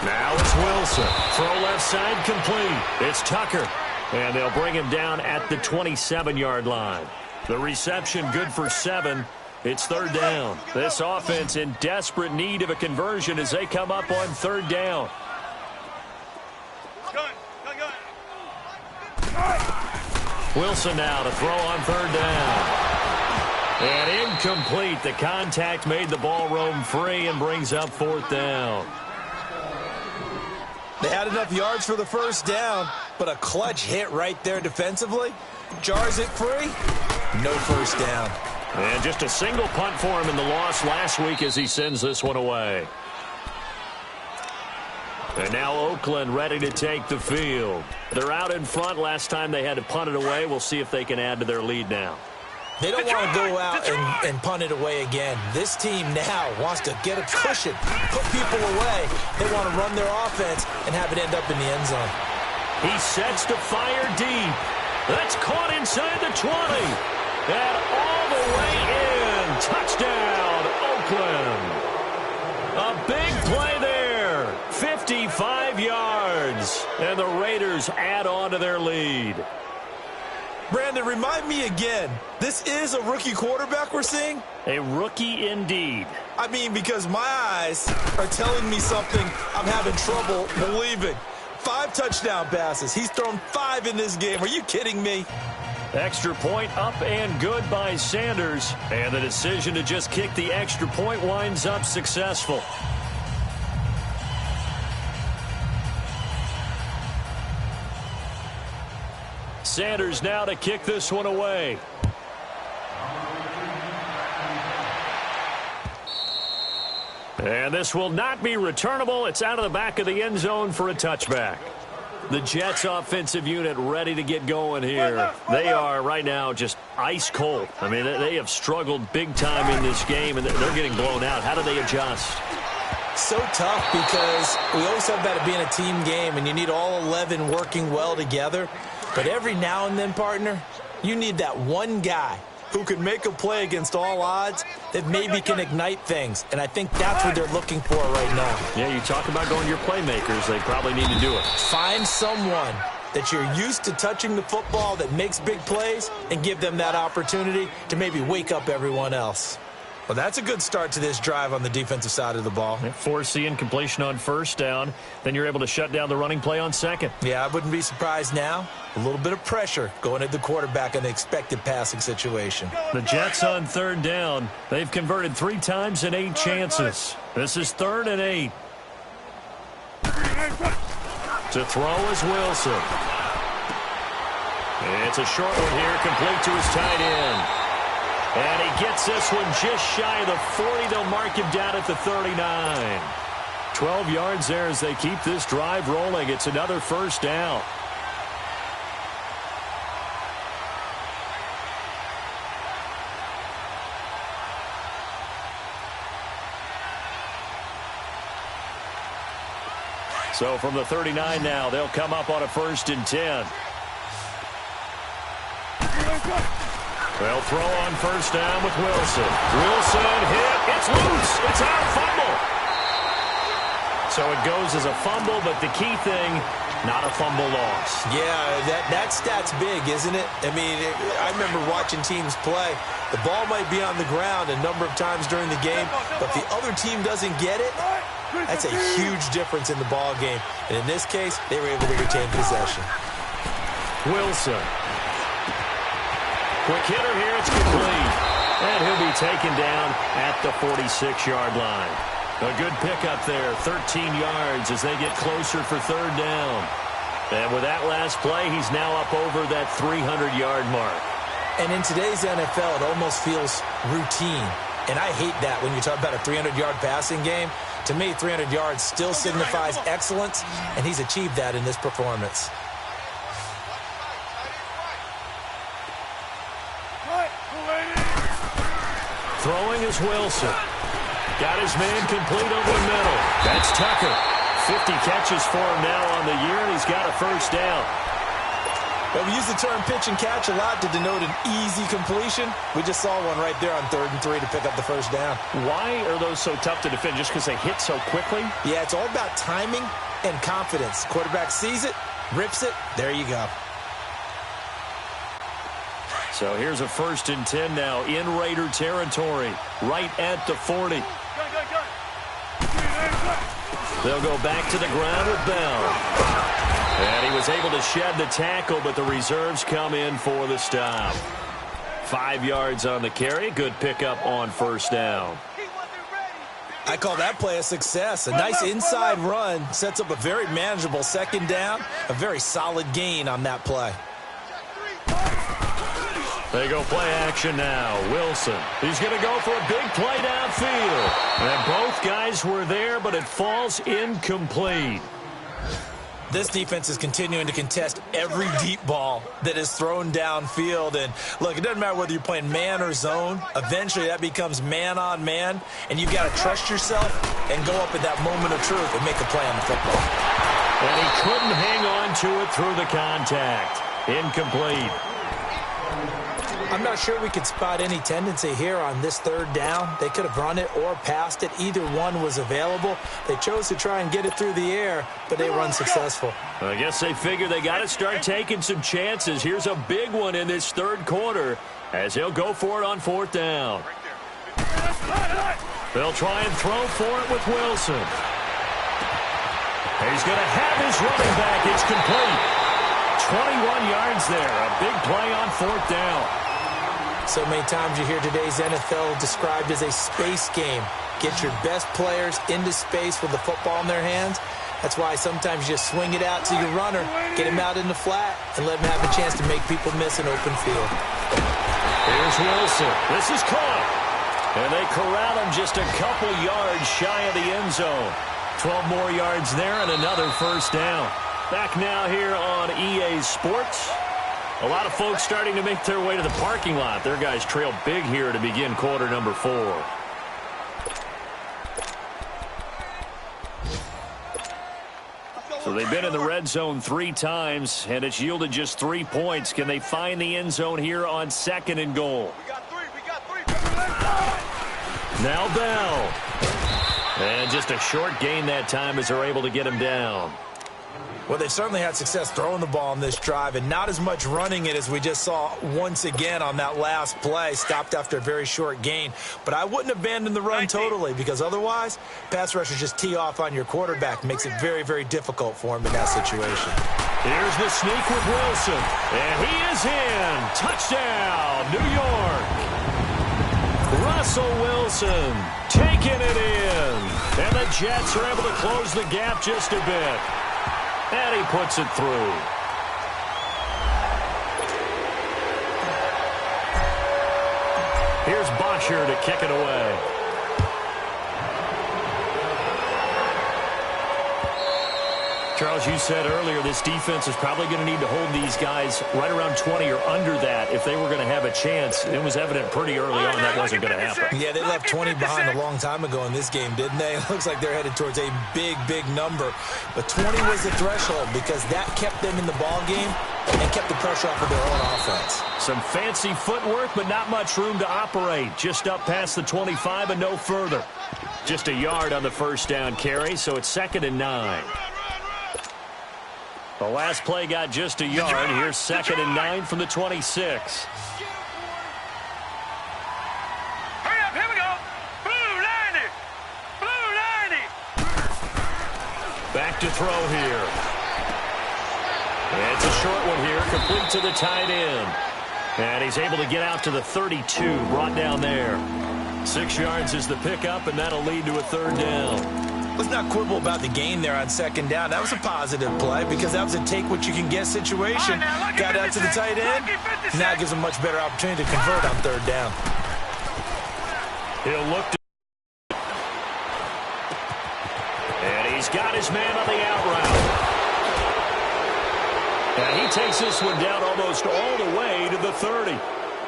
Now it's Wilson. Throw left side complete. It's Tucker. And they'll bring him down at the 27-yard line. The reception good for 7. It's third down. This offense in desperate need of a conversion as they come up on third down. Wilson now to throw on third down. And incomplete. The contact made the ball roam free and brings up fourth down. They had enough yards for the first down, but a clutch hit right there defensively. Jars it free. No first down. And just a single punt for him in the loss last week as he sends this one away. And now Oakland ready to take the field. They're out in front. Last time they had to punt it away. We'll see if they can add to their lead now. They don't want to go out and punt it away again. This team now wants to get a cushion, put people away. They want to run their offense and have it end up in the end zone. He sets to fire deep. That's caught inside the 20. And all the way in. Touchdown, Oakland. A big play there. 55 yards. And the Raiders add on to their lead. Brandon, remind me again, this is a rookie quarterback we're seeing? A rookie indeed. I mean, because my eyes are telling me something I'm having trouble believing. 5 touchdown passes. He's thrown 5 in this game. Are you kidding me? Extra point up and good by Sanders. And the decision to just kick the extra point winds up successful. Sanders now to kick this one away. And this will not be returnable. It's out of the back of the end zone for a touchback. The Jets offensive unit ready to get going here. They are right now just ice cold. I mean, they have struggled big time in this game, and they're getting blown out. How do they adjust? So tough because we always talk about it being a team game, and you need all 11 working well together. But every now and then, partner, you need that one guy who can make a play against all odds that maybe can ignite things. And I think that's what they're looking for right now. Yeah, you talk about going to your playmakers. They probably need to do it. Find someone that you're used to touching the football that makes big plays and give them that opportunity to maybe wake up everyone else. Well, that's a good start to this drive on the defensive side of the ball. Forcing incompletion on first down. Then you're able to shut down the running play on second. Yeah, I wouldn't be surprised now. A little bit of pressure going at the quarterback in an expected passing situation. The Jets on third down. They've converted 3 times in 8 chances. This is 3rd and 8. To throw is Wilson. It's a short one here, complete to his tight end. And he gets this one just shy of the 40. They'll mark him down at the 39. 12 yards there as they keep this drive rolling. It's another first down. So from the 39 now, they'll come up on a 1st and 10. They'll throw on first down with Wilson. Wilson hit. It's loose. It's our fumble. So it goes as a fumble, but the key thing, not a fumble loss. Yeah, that stat's big, isn't it? I mean, I remember watching teams play. The ball might be on the ground a number of times during the game, but the other team doesn't get it. That's a huge difference in the ball game. And in this case, they were able to retain possession. Wilson. Quick hitter here, it's complete. And he'll be taken down at the 46-yard line. A good pickup there, 13 yards as they get closer for 3rd down. And with that last play, he's now up over that 300-yard mark. And in today's NFL, it almost feels routine. And I hate that when you talk about a 300-yard passing game. To me, 300 yards still signifies excellence, and he's achieved that in this performance. Throwing is Wilson. Got his man complete over the middle. That's Tucker. 50 catches for him now on the year, and he's got a first down. Well, we use the term pitch and catch a lot to denote an easy completion. We just saw one right there on 3rd and 3 to pick up the first down. Why are those so tough to defend? Just because they hit so quickly? Yeah, it's all about timing and confidence. Quarterback sees it, rips it, there you go. So here's a 1st and 10 now in Raider territory, right at the 40. They'll go back to the ground with Bell. And he was able to shed the tackle, but the reserves come in for the stop. 5 yards on the carry. Good pickup on first down. I call that play a success. A nice inside run sets up a very manageable 2nd down. A very solid gain on that play. They go play action now. Wilson. He's going to go for a big play downfield. And both guys were there, but it falls incomplete. This defense is continuing to contest every deep ball that is thrown downfield. And, look, it doesn't matter whether you're playing man or zone. Eventually, that becomes man-on-man. And you've got to trust yourself and go up at that moment of truth and make a play on the football. And he couldn't hang on to it through the contact. Incomplete. I'm not sure we could spot any tendency here on this 3rd down. They could have run it or passed it. Either one was available. They chose to try and get it through the air, but they were unsuccessful. I guess they figure they got to start taking some chances. Here's a big one in this 3rd quarter as he'll go for it on 4th down. They'll try and throw for it with Wilson. He's going to have his running back. It's complete. 21 yards there. A big play on 4th down. So many times you hear today's NFL described as a space game. Get your best players into space with the football in their hands. That's why sometimes you just swing it out to your runner, get him out in the flat, and let him have a chance to make people miss an open field. Here's Wilson. This is caught. And they corral him just a couple yards shy of the end zone. 12 more yards there and another first down. Back now here on EA Sports. A lot of folks starting to make their way to the parking lot. Their guys trail big here to begin quarter number 4. So they've been in the red zone 3 times, and it's yielded just 3 points. Can they find the end zone here on 2nd and goal? We got three. Now Bell. And just a short gain that time as they're able to get him down. Well, they certainly had success throwing the ball on this drive and not as much running it as we just saw once again on that last play. Stopped after a very short gain. But I wouldn't abandon the run totally because otherwise, pass rushers just tee off on your quarterback. Makes it very, very difficult for him in that situation. Here's the sneak with Wilson. And he is in. Touchdown, New York. Russell Wilson taking it in. And the Jets are able to close the gap just a bit. And he puts it through. Here's Bosher to kick it away. Charles, you said earlier this defense is probably going to need to hold these guys right around 20 or under that if they were going to have a chance. It was evident pretty early on that wasn't going to happen. Yeah, they left 20 behind a long time ago in this game, didn't they? It looks like they're headed towards a big, big number. But 20 was the threshold because that kept them in the ball game and kept the pressure off of their own offense. Some fancy footwork, but not much room to operate. Just up past the 25 and no further. Just a yard on the first down carry, so it's 2nd and 9. The last play got just a yard. Here's 2nd and 9 from the 26. Hurry up, here we go. Blue 90. Blue 90. Back to throw here. It's a short one here, complete to the tight end. And he's able to get out to the 32, brought down there. 6 yards is the pickup, and that'll lead to a 3rd down. Let's not quibble about the gain there on 2nd down. That was a positive play because that was a take-what-you-can-get situation. Got out to the tight end. Now it gives him a much better opportunity to convert on 3rd down. He'll look to... And he's got his man on the out route. And he takes this one down almost all the way to the 30.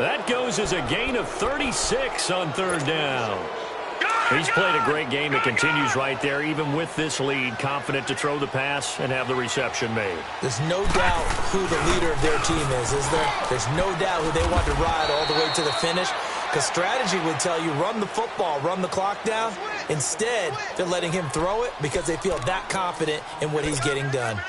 That goes as a gain of 36 on 3rd down. He's played a great game. It continues right there, even with this lead, confident to throw the pass and have the reception made. There's no doubt who the leader of their team is there? There's no doubt who they want to ride all the way to the finish, because strategy would tell you run the football, run the clock down. Instead, they're letting him throw it because they feel that confident in what he's getting done.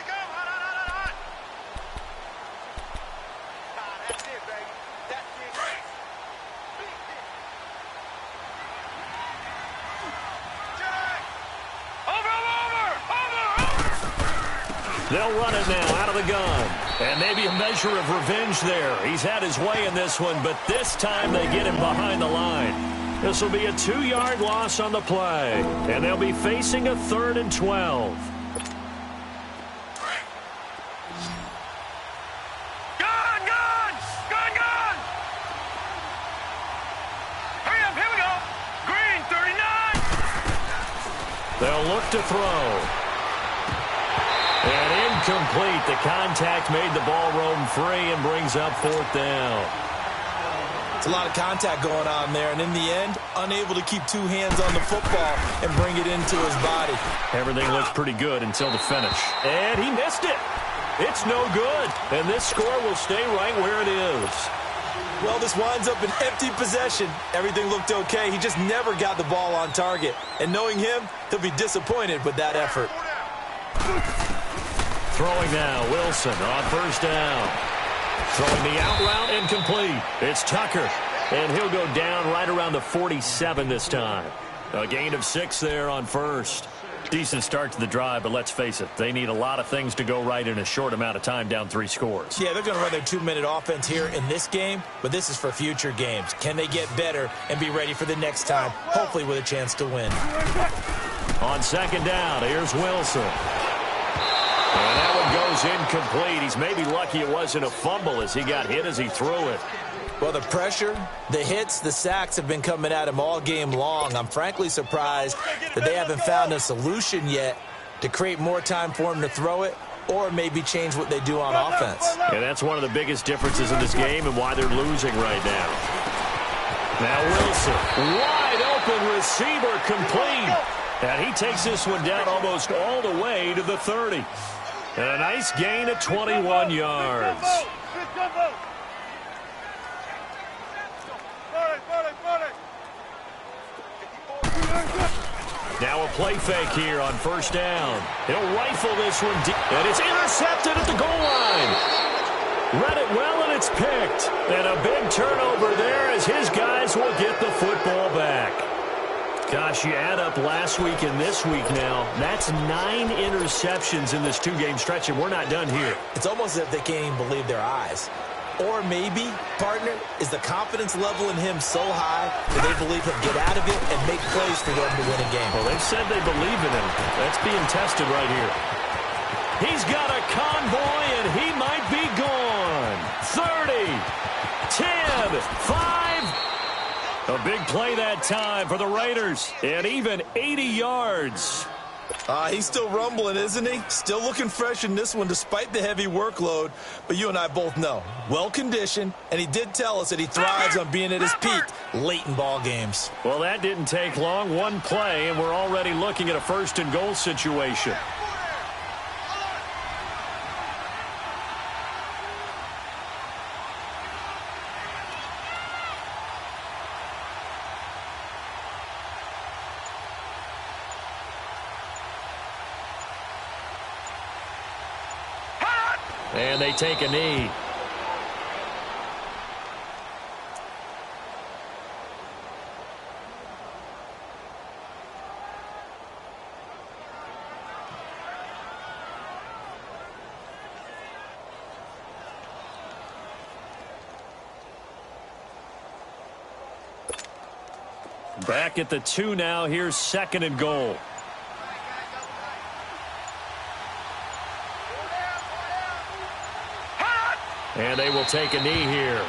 They'll run it now out of the gun. And maybe a measure of revenge there. He's had his way in this one, but this time they get him behind the line. This will be a 2-yard loss on the play. And they'll be facing a 3rd and 12. Gun, gun! Gun, gun! Hurry up, here we go. Green 39. They'll look to throw. And incomplete. The contact made the ball roam free and brings up 4th down. It's a lot of contact going on there, and in the end, unable to keep 2 hands on the football and bring it into his body. Everything looks pretty good until the finish. And he missed it. It's no good. And this score will stay right where it is. Well, this winds up an empty possession. Everything looked okay. He just never got the ball on target. And knowing him, he'll be disappointed with that effort. Throwing now, Wilson on 1st down. Throwing the out route, incomplete. It's Tucker, and he'll go down right around the 47 this time. A gain of 6 there on 1st. Decent start to the drive, but let's face it, they need a lot of things to go right in a short amount of time, down 3 scores. Yeah, they're going to run their 2-minute offense here in this game, but this is for future games. Can they get better and be ready for the next time, hopefully with a chance to win? On 2nd down, here's Wilson. And that one goes incomplete. He's maybe lucky it wasn't a fumble as he got hit as he threw it. Well, the pressure, the hits, the sacks have been coming at him all game long. I'm frankly surprised that they haven't found a solution yet to create more time for him to throw it or maybe change what they do on offense. Yeah, that's one of the biggest differences in this game and why they're losing right now. Now Wilson, wide open receiver, complete. And he takes this one down almost all the way to the 30. And a nice gain of 21 yards. Now a play fake here on first down. He'll rifle this one deep, and it's intercepted at the goal line. Read it well, and it's picked. And a big turnover there as his guys will get the football back. Gosh, you add up last week and this week now, that's 9 interceptions in this 2-game stretch, and we're not done here. It's almost as if they can't even believe their eyes. Or maybe, partner, is the confidence level in him so high that they believe he'll get out of it and make plays for them to win a game. Well, they've said they believe in him. That's being tested right here. He's got a convoy, and he might be gone. 30, 10, 5. A big play that time for the Raiders, and even 80 yards. He's still rumbling, isn't he? Still looking fresh in this one despite the heavy workload. But you and I both know, well-conditioned, and he did tell us that he thrives on being at his peak late in ball games. Well, that didn't take long. One play, and we're already looking at a first-and-goal situation. And they take a knee. Back at the 2 now. Here's 2nd and goal. And they will take a knee here.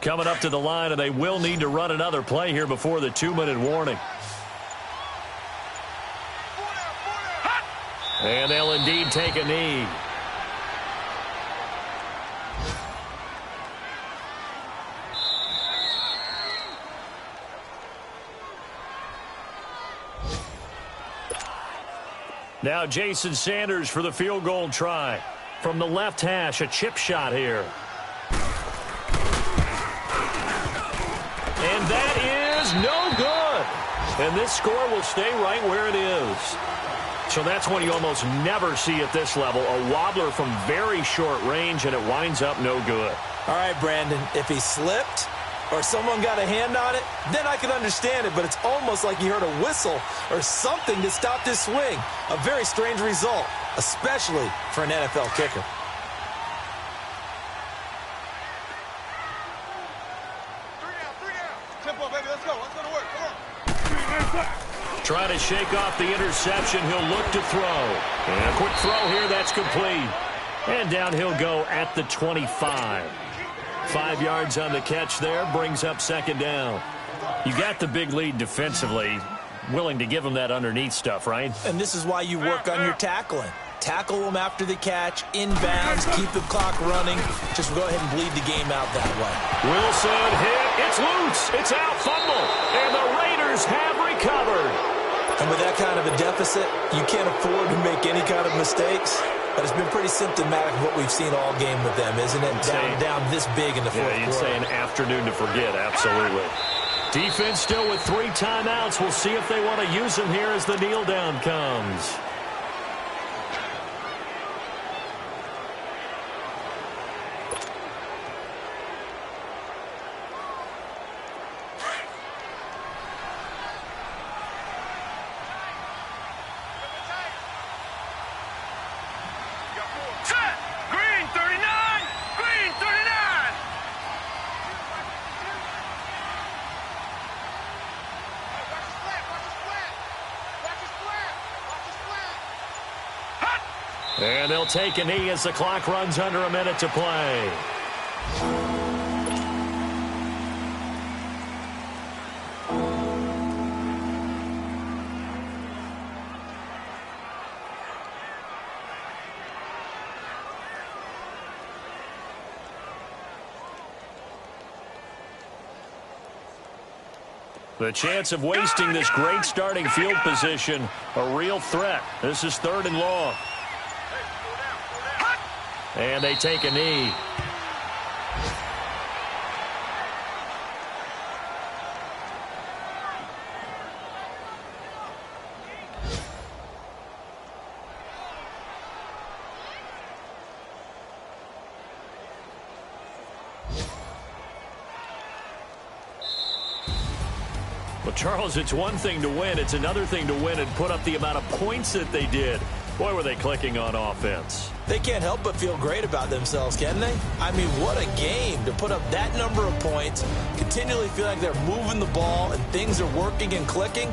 Coming up to the line, and they will need to run another play here before the 2-minute warning. And they'll indeed take a knee. Now Jason Sanders for the field goal try. From the left hash, a chip shot here. And that is no good. And this score will stay right where it is. So that's one you almost never see at this level. A wobbler from very short range, and it winds up no good. All right, Brandon, if he slipped or someone got a hand on it, then I can understand it. But it's almost like he heard a whistle or something that stopped his swing. A very strange result, especially for an NFL kicker. Trying to shake off the interception. He'll look to throw. And a quick throw here. That's complete. And down he'll go at the 25. 5 yards on the catch there. Brings up 2nd down. You got the big lead defensively. Willing to give him that underneath stuff, right? And this is why you work on your tackling. Tackle them after the catch, inbounds, keep the clock running. Just go ahead and bleed the game out that way. Wilson hit. It's loose. It's out. Fumble. And the Raiders have recovered. And with that kind of a deficit, you can't afford to make any kind of mistakes. But it's been pretty symptomatic of what we've seen all game with them, isn't it? Down this big in the fourth quarter. You'd say an afternoon to forget. Absolutely. Defense still with 3 timeouts. We'll see if they want to use them here as the kneel down comes. And they'll take a knee as the clock runs under a minute to play. The chance of wasting this great starting field position, a real threat. This is 3rd and long. And they take a knee. Well, Charles, it's one thing to win. It's another thing to win and put up the amount of points that they did. Boy, were they clicking on offense. They can't help but feel great about themselves, can they? I mean, what a game to put up that number of points, continually feel like they're moving the ball and things are working and clicking.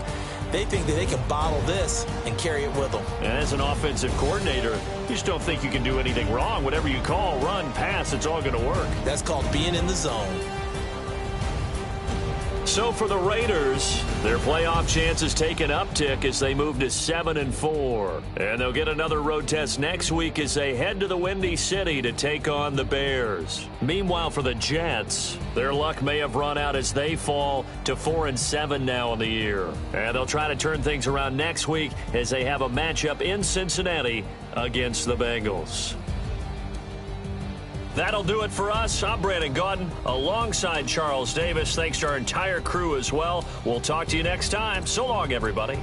They think that they can bottle this and carry it with them. And as an offensive coordinator, you just don't think you can do anything wrong. Whatever you call, run, pass, it's all going to work. That's called being in the zone. So for the Raiders, their playoff chances take an uptick as they move to 7-4. And they'll get another road test next week as they head to the Windy City to take on the Bears. Meanwhile, for the Jets, their luck may have run out as they fall to 4-7 now in the year. And they'll try to turn things around next week as they have a matchup in Cincinnati against the Bengals. That'll do it for us. I'm Brandon Gaudin alongside Charles Davis. Thanks to our entire crew as well. We'll talk to you next time. So long, everybody.